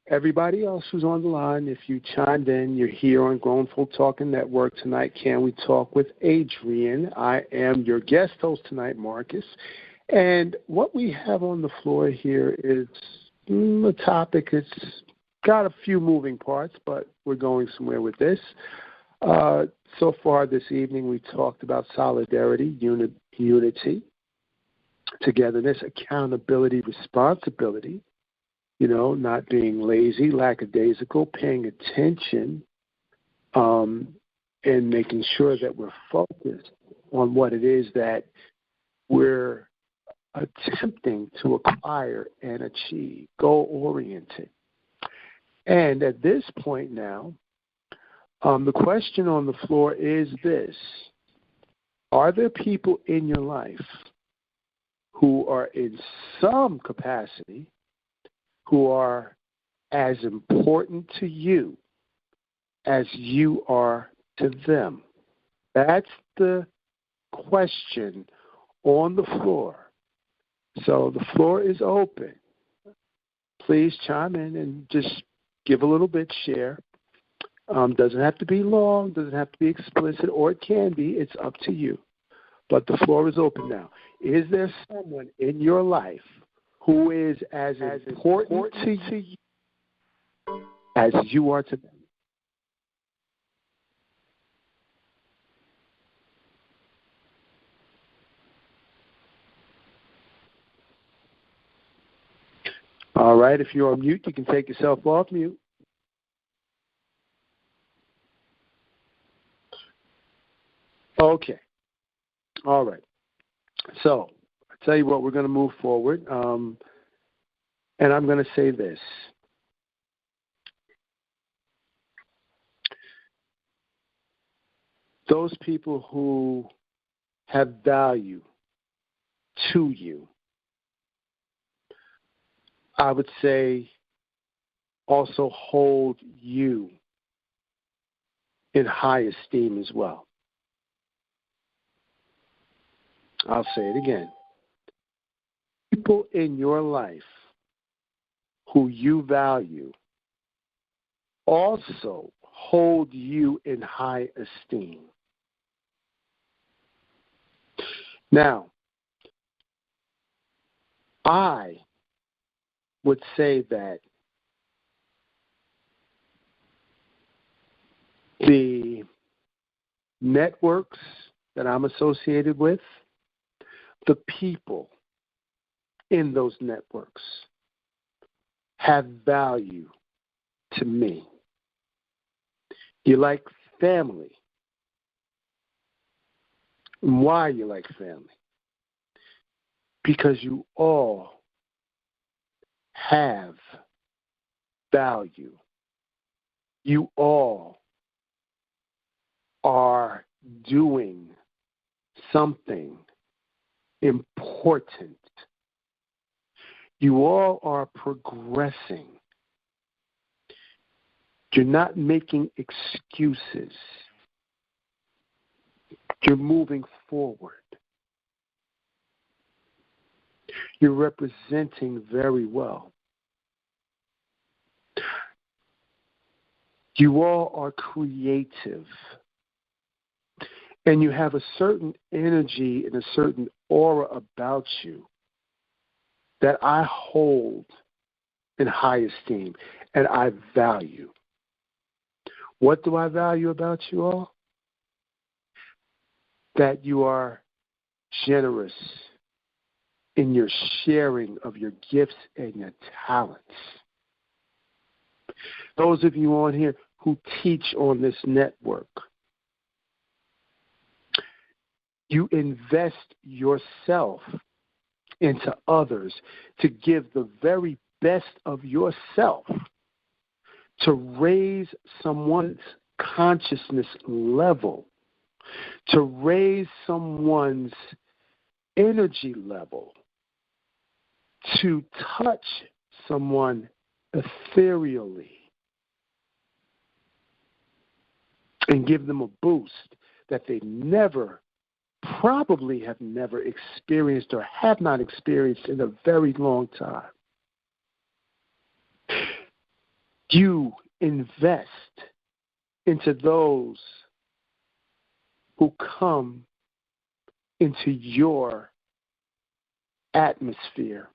everybody else who's on the line, if you chimed in, you're here on Grown Folk Talking Network tonight. Can we talk with Adrienne? I am your guest host tonight, Marcus. And what we have on the floor here is a topic. It's got a few moving parts, but we're going somewhere with this. So far this evening, we talked about solidarity, unity, togetherness, accountability, responsibility, not being lazy, lackadaisical, paying attention, and making sure that we're focused on what it is that we're attempting to acquire and achieve, goal-oriented. And at this point now, the question on the floor is this: are there people in your life who are in some capacity who are as important to you as you are to them? That's the question on the floor. So the floor is open. Please chime in and just give a little bit, share. Doesn't have to be long, doesn't have to be explicit, or it can be. It's up to you. But the floor is open now. Is there someone in your life who is as important to you as you are to them? All right, if you're on mute, you can take yourself off mute. Okay. All right. So, I'll tell you what, we're going to move forward. And I'm going to say this. Those people who have value to you, I would say, also hold you in high esteem as well. I'll say it again. People in your life who you value also hold you in high esteem. Now, I would say that the networks that I'm associated with, the people in those networks have value to me. You like family. And why you like family? Because you all have value. You all are doing something important. You all are progressing. You're not making excuses. You're moving forward. You're representing very well. You all are creative. And you have a certain energy and a certain aura about you that I hold in high esteem and I value. What do I value about you all? That you are generous in your sharing of your gifts and your talents. Those of you on here who teach on this network, you invest yourself into others to give the very best of yourself to raise someone's consciousness level, to raise someone's energy level, to touch someone ethereally and give them a boost that they probably have never experienced or have not experienced in a very long time. You invest into those who come into your atmosphere,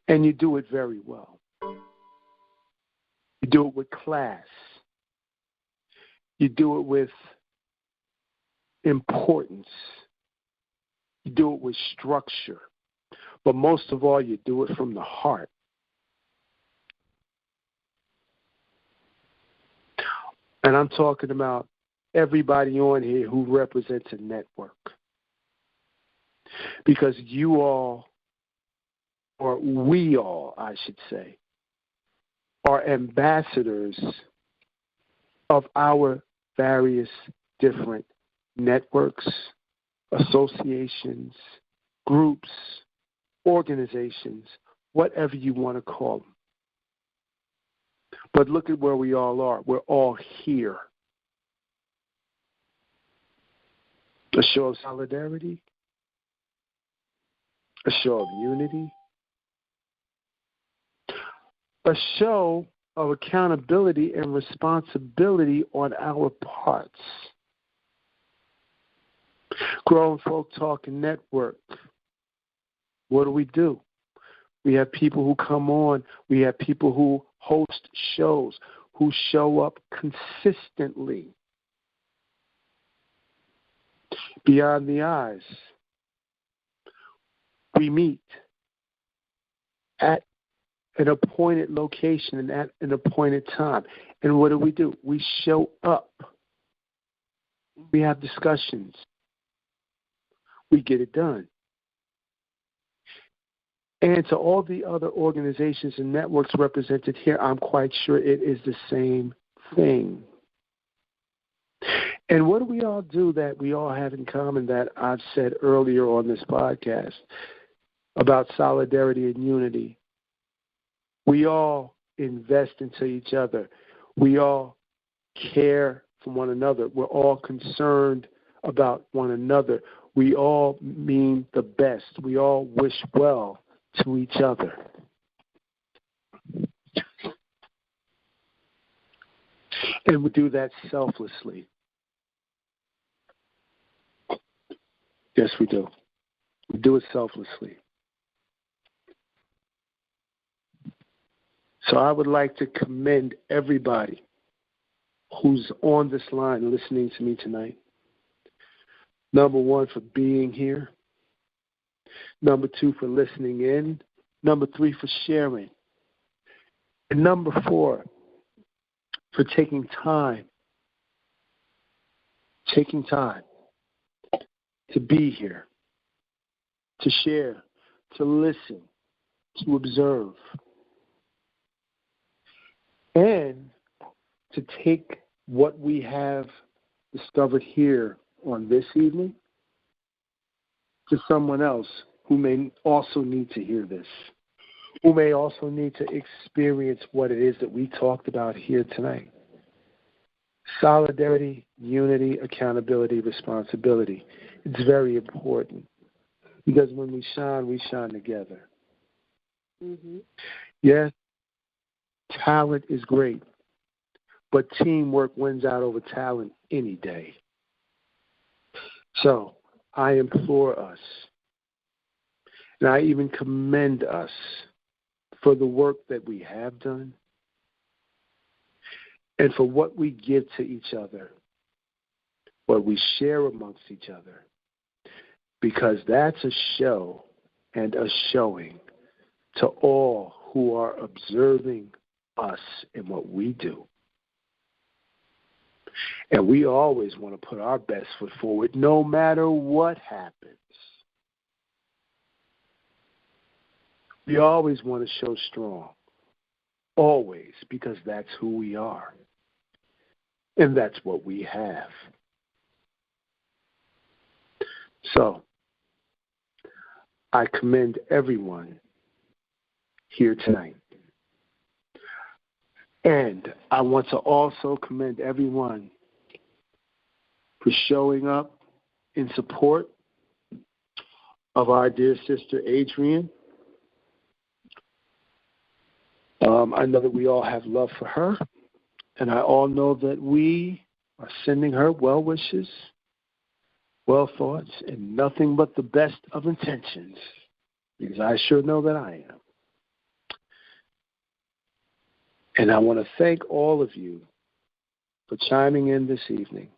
and you do it very well. You do it with class. You do it with importance. You do it with structure. But most of all, you do it from the heart. And I'm talking about everybody on here who represents a network. Because you all, or we all, I should say, are ambassadors of our various different networks, associations, groups, organizations, whatever you want to call them. But look at where we all are. We're all here. A show of solidarity, a show of unity, a show of accountability and responsibility on our parts. Grown Folk Talking Network. What do? We have people who come on. We have people who host shows, who show up consistently. Beyond the Eyes. We meet at an appointed location and at an appointed time. And what do? We show up. We have discussions. We get it done. And to all the other organizations and networks represented here, I'm quite sure it is the same thing. And what do we all do that we all have in common that I've said earlier on this podcast about solidarity and unity? We all invest into each other. We all care for one another. We're all concerned about one another. We all mean the best. We all wish well to each other. And we do that selflessly. Yes, we do. We do it selflessly. So I would like to commend everybody who's on this line listening to me tonight. Number one, for being here. Number two, for listening in. Number three, for sharing. And number four, for taking time to be here, to share, to listen, to observe, and to take what we have discovered here on this evening to someone else who may also need to hear this, who may also need to experience what it is that we talked about here tonight. Solidarity, unity, accountability, responsibility. It's very important because when we shine together. Mm-hmm. Yes, talent is great, but teamwork wins out over talent any day. So I implore us, and I even commend us for the work that we have done and for what we give to each other, what we share amongst each other, because that's a show and a showing to all who are observing us and what we do. And we always want to put our best foot forward no matter what happens. We always want to show strong, always, because that's who we are. And that's what we have. So, I commend everyone here tonight. And I want to also commend everyone for showing up in support of our dear sister Adrienne. I know that we all have love for her, and I all know that we are sending her well wishes, well thoughts, and nothing but the best of intentions, because I sure know that I am. And I want to thank all of you for chiming in this evening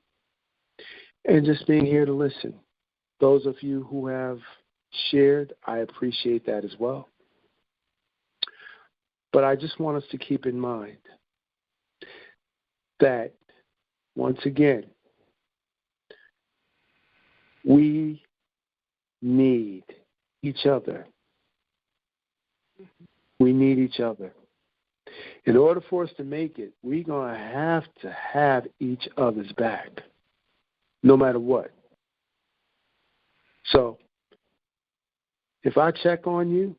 and just being here to listen. Those of you who have shared, I appreciate that as well. But I just want us to keep in mind that, once again, we need each other. We need each other. In order for us to make it, we're going to have each other's back, no matter what. So, if I check on you,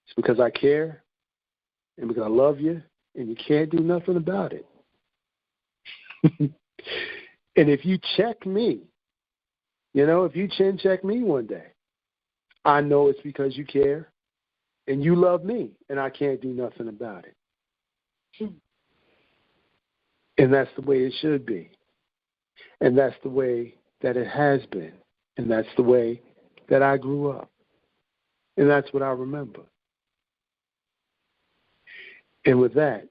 it's because I care and because I love you, and you can't do nothing about it. And if you check me, if you chin check me one day, I know it's because you care and you love me, and I can't do nothing about it. And that's the way it should be. And that's the way that it has been. And that's the way that I grew up. And that's what I remember. And with that,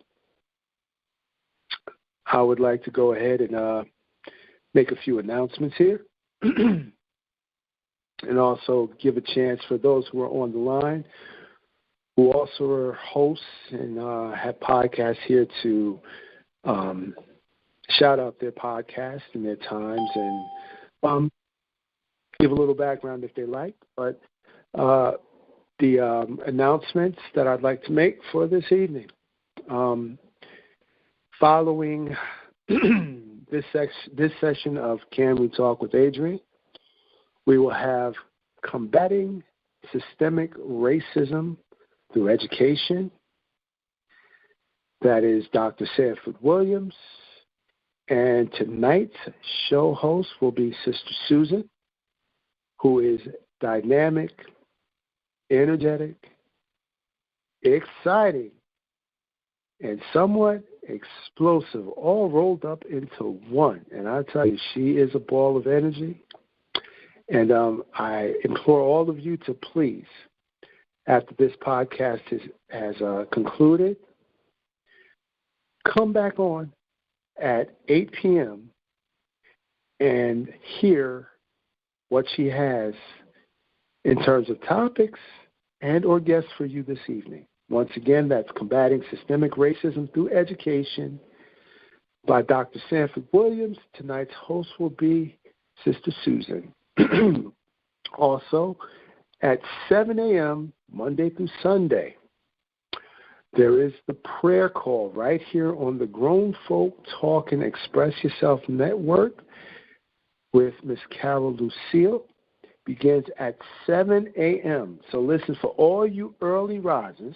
I would like to go ahead and make a few announcements here. And also give a chance for those who are on the line, who also are hosts and have podcasts here, to shout out their podcasts and their times and give a little background if they like. But the announcements that I'd like to make for this evening. Following this session of Can We Talk with Adrienne, we will have Combating Systemic Racism Through Education. That is Dr. Sanford Williams. And tonight's show host will be Sister Susan, who is dynamic, energetic, exciting, and somewhat explosive, all rolled up into one. And I tell you, she is a ball of energy. And I implore all of you to please, after this podcast has concluded, come back on at 8 p.m. and hear what she has in terms of topics and or guests for you this evening. Once again, that's Combating Systemic Racism Through Education by Dr. Sanford Williams. Tonight's host will be Sister Susan. Also, at 7 a.m., Monday through Sunday, there is the prayer call right here on the Grown Folk Talk and Express Yourself Network with Miss Carol Lucille. Begins at 7 a.m. So listen, for all you early risers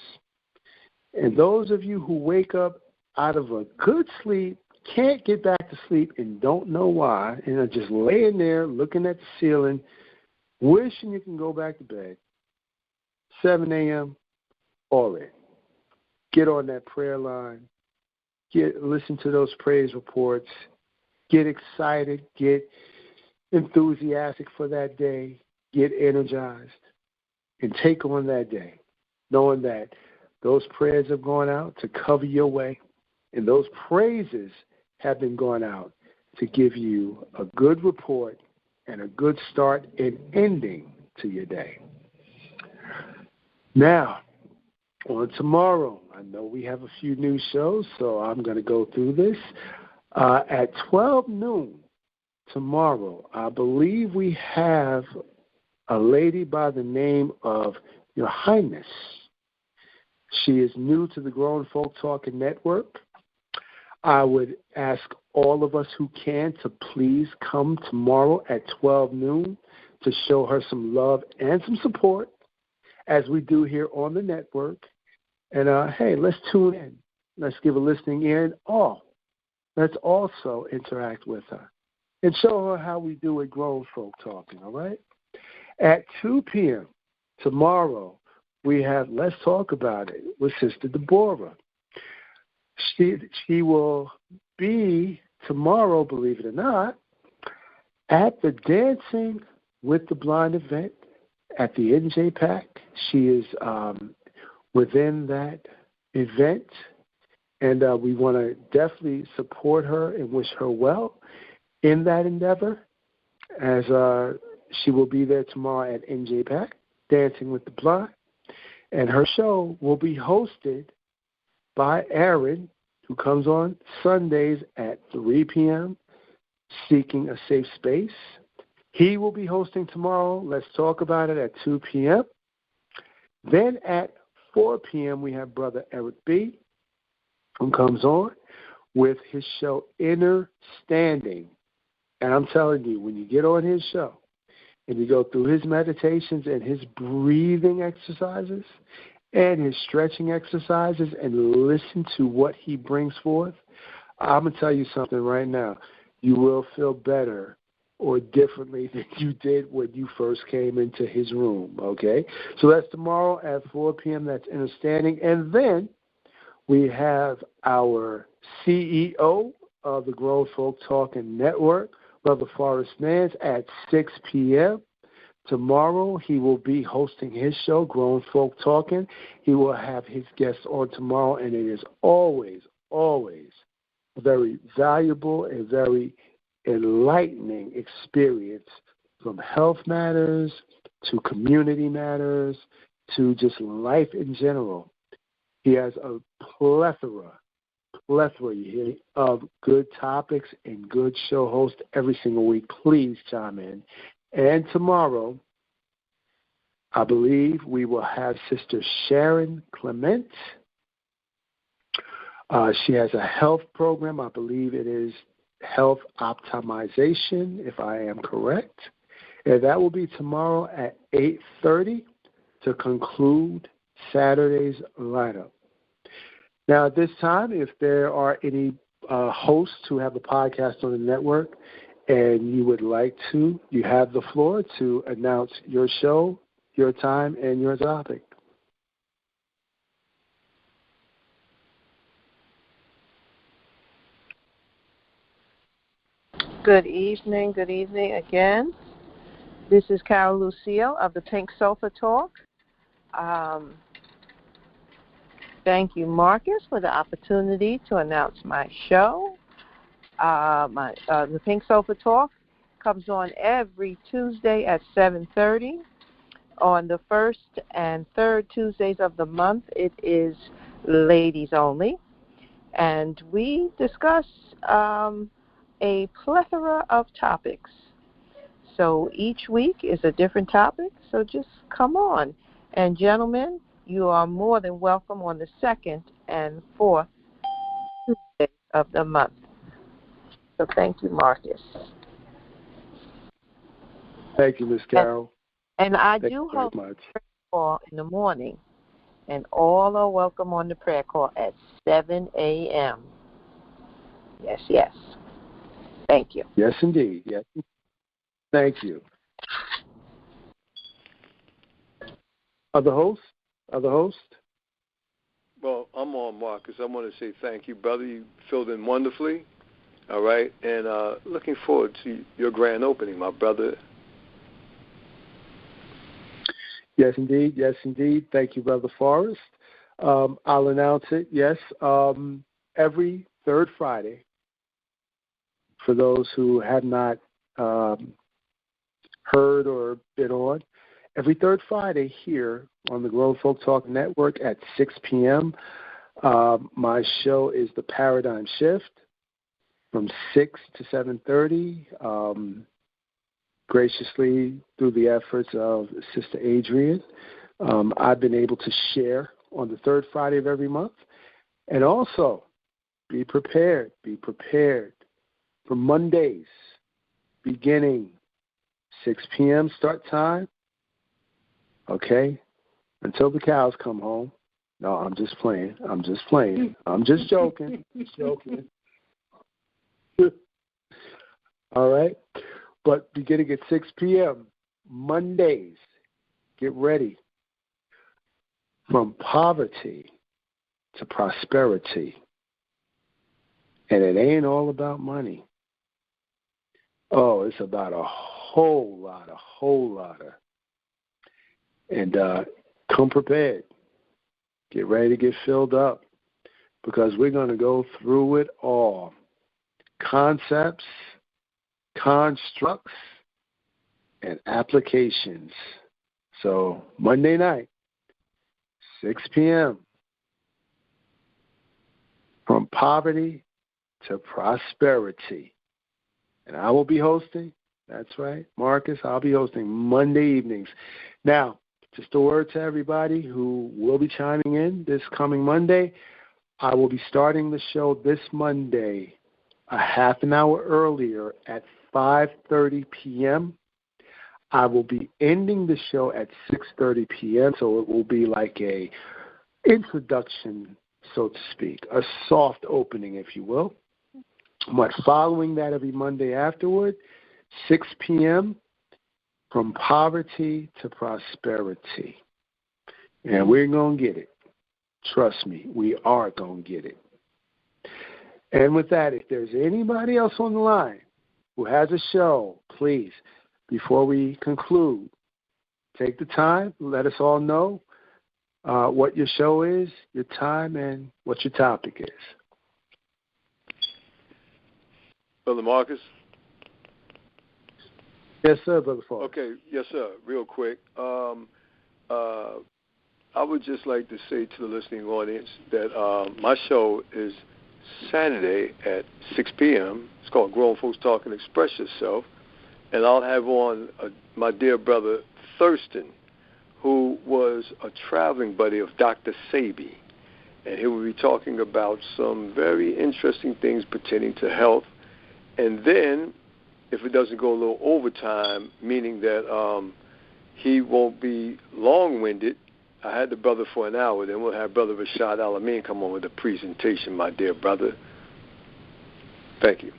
and those of you who wake up out of a good sleep, can't get back to sleep and don't know why, and are just laying there looking at the ceiling, wishing you can go back to bed, 7 a.m., all in. Get on that prayer line. Listen to those praise reports. Get excited. Get enthusiastic for that day. Get energized. And take on that day, knowing that those prayers have gone out to cover your way, and those praises have been going out to give you a good report and a good start and ending to your day. Now, on tomorrow, I know we have a few new shows, so I'm going to go through this. At 12 noon tomorrow, I believe we have a lady by the name of Your Highness. She is new to the Grown Folk Talking Network. I would ask all of us who can to please come tomorrow at 12 noon to show her some love and some support, as we do here on the network. And, hey, let's tune in. Let's give a listening ear. And let's also interact with her and show her how we do at Grown Folk Talking, all right? At 2 p.m. tomorrow, we have Let's Talk About It with Sister Deborah. She will be tomorrow, believe it or not, at the Dancing with the Blind event at the NJPAC. She is within that event, and we want to definitely support her and wish her well in that endeavor, as she will be there tomorrow at NJPAC, Dancing with the Blind, and her show will be hosted by Aaron, who comes on Sundays at 3 p.m., Seeking a Safe Space. He will be hosting tomorrow. Let's Talk About It at 2 p.m. Then at 4 p.m., we have Brother Eric B., who comes on with his show Inner Standing. And I'm telling you, when you get on his show and you go through his meditations and his breathing exercises and his stretching exercises and listen to what he brings forth, I'm going to tell you something right now. You will feel better or differently than you did when you first came into his room, okay? So that's tomorrow at 4 p.m. That's Understanding. And then we have our CEO of the Grown Folk Talking Network, Brother Forrest Nance, at 6 p.m. Tomorrow, he will be hosting his show, Grown Folk Talking. He will have his guests on tomorrow, and it is always, always a very valuable and very enlightening experience, from health matters to community matters to just life in general. He has a plethora of good topics and good show hosts every single week. Please chime in. And tomorrow, I believe we will have Sister Sharon Clement. She has a health program. I believe it is Health Optimization, if I am correct. And that will be tomorrow at 8:30 to conclude Saturday's lineup. Now, at this time, if there are any hosts who have a podcast on the network and you would like to, you have the floor to announce your show, your time, and your topic. Good evening again. This is Carol Lucille of the Pink Sofa Talk. Thank you, Marcus, for the opportunity to announce my show. The Pink Sofa Talk comes on every Tuesday at 7:30. On the first and third Tuesdays of the month, it is ladies only. And we discuss a plethora of topics. So each week is a different topic, so just come on. And gentlemen, you are more than welcome on the 2nd and 4th Tuesday of the month. So thank you, Marcus. Thank you, Miss Carol. And I Thank do you very host much. a prayer call in the morning, and all are welcome on the prayer call at 7 a.m. Yes, yes. Thank you. Yes, indeed. Yes. Thank you. Other host? Well, I'm on, Marcus. I want to say thank you, brother. You filled in wonderfully. All right. And looking forward to your grand opening, my brother. Yes, indeed. Yes, indeed. Thank you, Brother Forrest. I'll announce it. Yes, every third Friday, for those who have not heard or been on, every third Friday here on the Grown Folk Talk Network at 6 p.m., my show is The Paradigm Shift from 6 to 7:30. Graciously, through the efforts of Sister Adrienne, I've been able to share on the third Friday of every month. And also, be prepared for Mondays, beginning 6 p.m. start time, okay, until the cows come home. No, I'm just playing. I'm just joking. All right? But beginning at 6 p.m., Mondays, get ready. From poverty to prosperity. And it ain't all about money. Oh, it's about a whole lot. And come prepared. Get ready to get filled up, because we're going to go through it all. Concepts, constructs, and applications. So Monday night, 6 p.m., from poverty to prosperity. And I will be hosting, that's right, Marcus, I'll be hosting Monday evenings. Now, just a word to everybody who will be chiming in this coming Monday. I will be starting the show this Monday a half an hour earlier at 5:30 p.m. I will be ending the show at 6:30 p.m., so it will be like a introduction, so to speak, a soft opening, if you will. But following that every Monday afterward, 6 p.m., from poverty to prosperity. And we're going to get it. Trust me, we are going to get it. And with that, if there's anybody else on the line who has a show, please, before we conclude, take the time, let us all know what your show is, your time, and what your topic is. Brother Marcus? Yes, sir, Brother Falk. Okay, yes, sir. Real quick. I would just like to say to the listening audience that my show is Saturday at 6 p.m. It's called Grown Folks Talk and Express Yourself. And I'll have on my dear brother Thurston, who was a traveling buddy of Dr. Sabi. And he will be talking about some very interesting things pertaining to health. And then, if it doesn't go a little overtime, meaning that he won't be long-winded, I had the brother for an hour. Then we'll have Brother Rashad Alameen come on with a presentation, my dear brother. Thank you.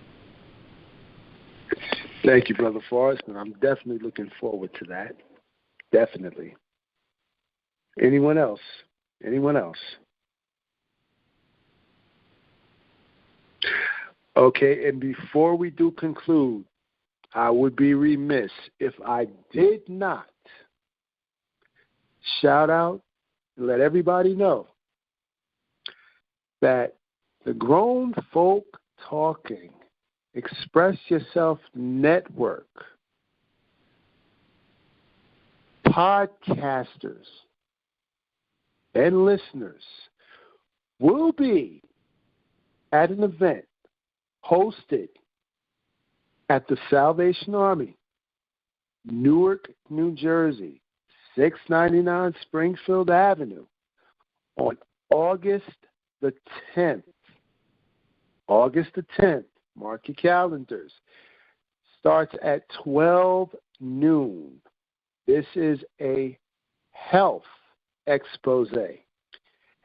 Thank you, Brother Forrest, and I'm definitely looking forward to that. Definitely. Anyone else? Okay, and before we do conclude, I would be remiss if I did not shout out and let everybody know that the Grown Folk Talking Express Yourself Network podcasters and listeners will be at an event hosted at the Salvation Army Newark, New Jersey, 699 Springfield Avenue, on August the 10th. August the 10th, mark your calendars, starts at 12 noon. This is a health expose,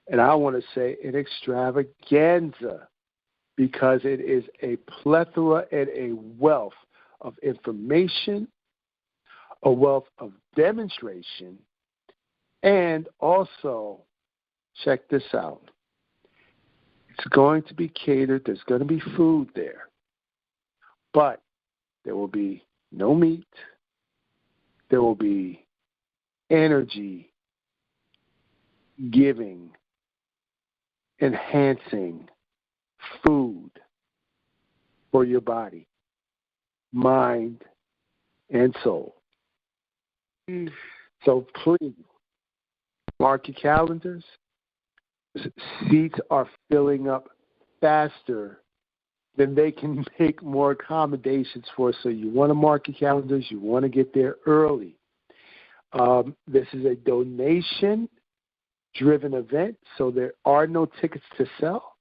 and I want to say an extravaganza, because it is a plethora and a wealth of information, a wealth of demonstration, and also, check this out, it's going to be catered, there's going to be food there, but there will be no meat, there will be energy giving, enhancing food for your body, mind, and soul. So please, mark your calendars. Seats are filling up faster than they can make more accommodations for. So you want to mark your calendars. You want to get there early. This is a donation-driven event, so there are no tickets to sell.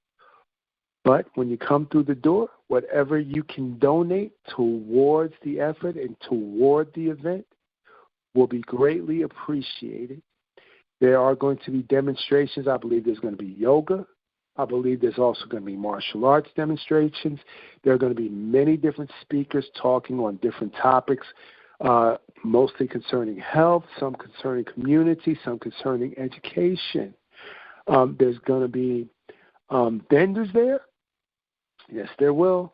But when you come through the door, whatever you can donate towards the effort and toward the event will be greatly appreciated. There are going to be demonstrations. I believe there's going to be yoga. I believe there's also going to be martial arts demonstrations. There are going to be many different speakers talking on different topics, mostly concerning health, some concerning community, some concerning education. There's going to be vendors there. Yes, there will.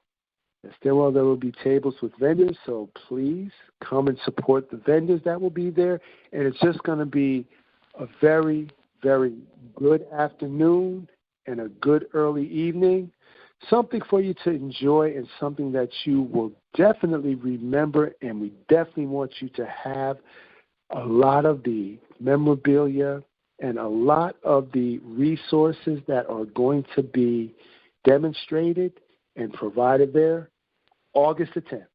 Yes, there will. There will be tables with vendors, so please come and support the vendors that will be there. And it's just going to be a very, very good afternoon and a good early evening, something for you to enjoy and something that you will definitely remember, and we definitely want you to have a lot of the memorabilia and a lot of the resources that are going to be demonstrated and provided there August the 10th.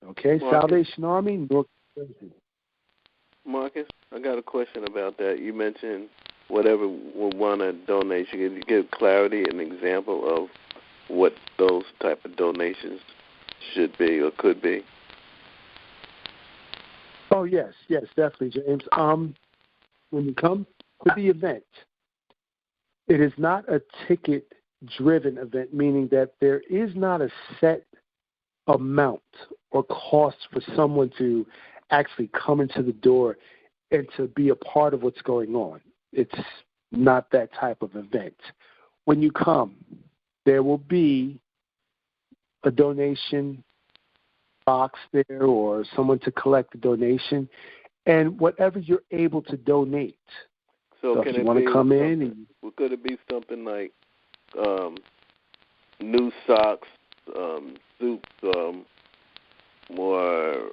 Okay, Marcus. Salvation Army, North Jersey. Marcus, I got a question about that. You mentioned whatever would want to donate. Can you give clarity, an example of what those type of donations should be or could be? Oh, yes, definitely, James. When you come to the event, it is not a ticket-driven event, meaning that there is not a set amount or cost for someone to actually come into the door and to be a part of what's going on. It's not that type of event. When you come, there will be a donation box there or someone to collect the donation, and whatever you're able to donate. So if you want to come in, and could it be something like new socks, suits, or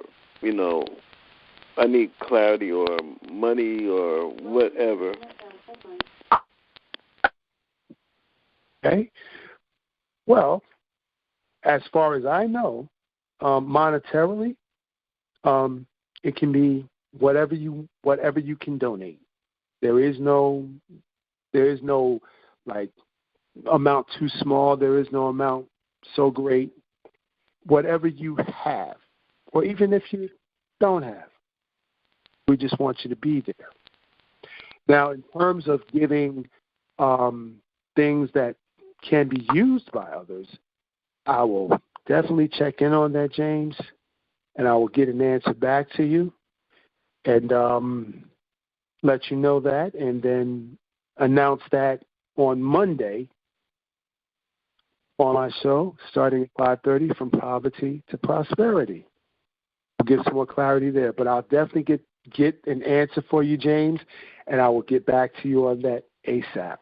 I need clarity or money or whatever. Okay. Well, as far as I know, monetarily, it can be whatever you can donate. There is no like amount too small. There is no amount so great. Whatever you have, or even if you don't have, we just want you to be there. Now, in terms of giving things that can be used by others, I will definitely check in on that, James, and I will get an answer back to you and let you know that, and then announce that on Monday on my show, starting at 5:30, From Poverty to Prosperity. I'll give some more clarity there, but I'll definitely get an answer for you, James, and I will get back to you on that ASAP.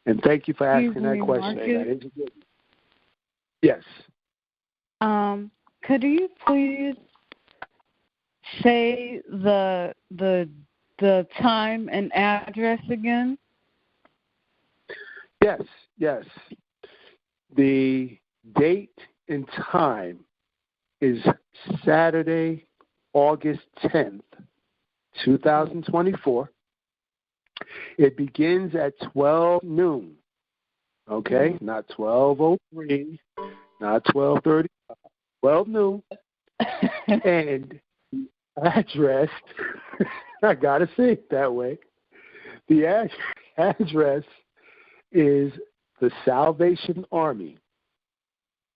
And thank you for asking that question. Yes. Could you please say the time and address again? Yes. The date and time is Saturday, August 10th, 2024. It begins at 12 noon, okay? Not 12:03, not 12:30, 12 noon. And the address, I got to say it that way, the address is the Salvation Army,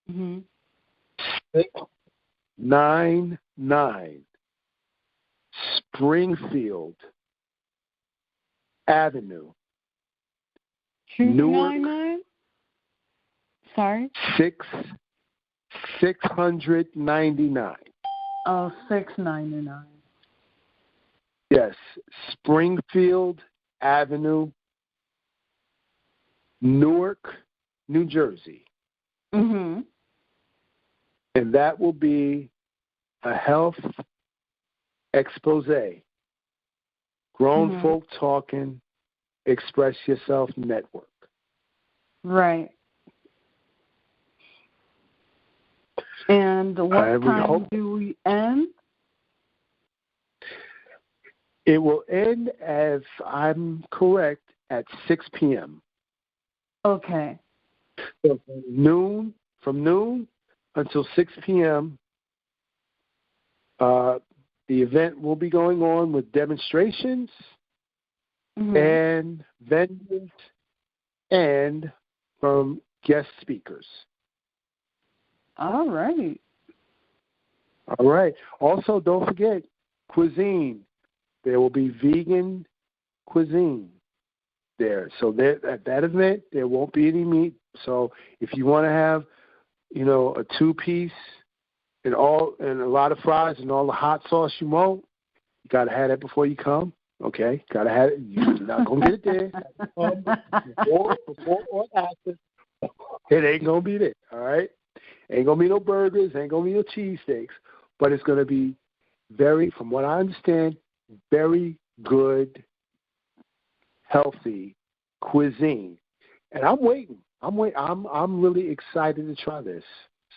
699 Springfield Avenue, 299? Sorry? 699. Oh, 699. Yes, Springfield Avenue, Newark, New Jersey. Mhm. And that will be a health expose. Grown folk talking, express yourself network. Right. And what time do we end? It will end, as I'm correct, at 6 p.m. Okay. So from noon until 6 p.m., the event will be going on with demonstrations and venues and from guest speakers. All right. All right. Also, don't forget cuisine. There will be vegan cuisine there. So at that event, there won't be any meat. So if you want to have, a two-piece and a lot of fries and all the hot sauce you want, you got to have that before you come. Okay? Got to have it. You're not going to get it there. Before or after. It ain't going to be there. All right? Ain't going to be no burgers. Ain't going to be no cheesesteaks. But it's going to be from what I understand, very good, healthy cuisine. And I'm waiting. I'm really excited to try this.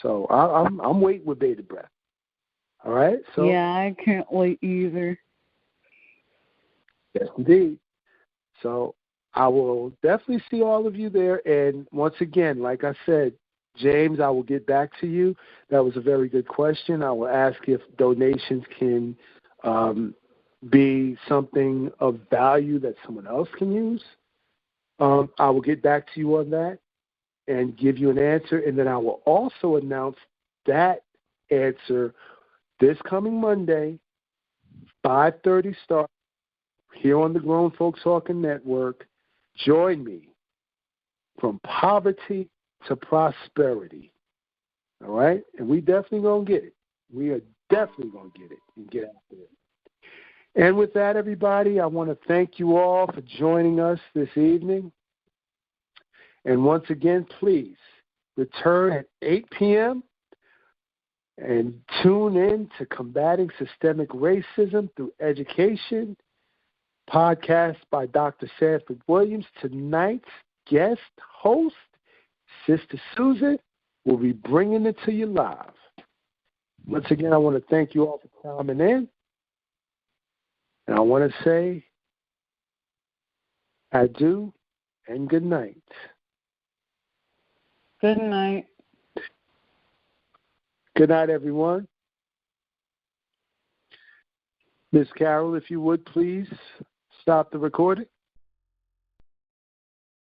So I'm waiting with bated breath. All right? So yeah, I can't wait either. Yes, indeed. So I will definitely see all of you there. And once again, like I said, James, I will get back to you. That was a very good question. I will ask if donations can be something of value that someone else can use. I will get back to you on that and give you an answer. And then I will also announce that answer this coming Monday, 5:30 start, here on the Grown Folks Talking Network. Join me from poverty to prosperity. All right? And we definitely going to get it. We are definitely going to get it and get after it. And with that, everybody, I want to thank you all for joining us this evening. And once again, please return at 8 p.m. and tune in to Combating Systemic Racism Through Education, podcast by Dr. Sanford Williams. Tonight's guest host, Sister Susan, will be bringing it to you live. Once again, I want to thank you all for coming in. And I want to say adieu and good night. Good night. Good night, everyone. Miss Carol, if you would, please stop the recording.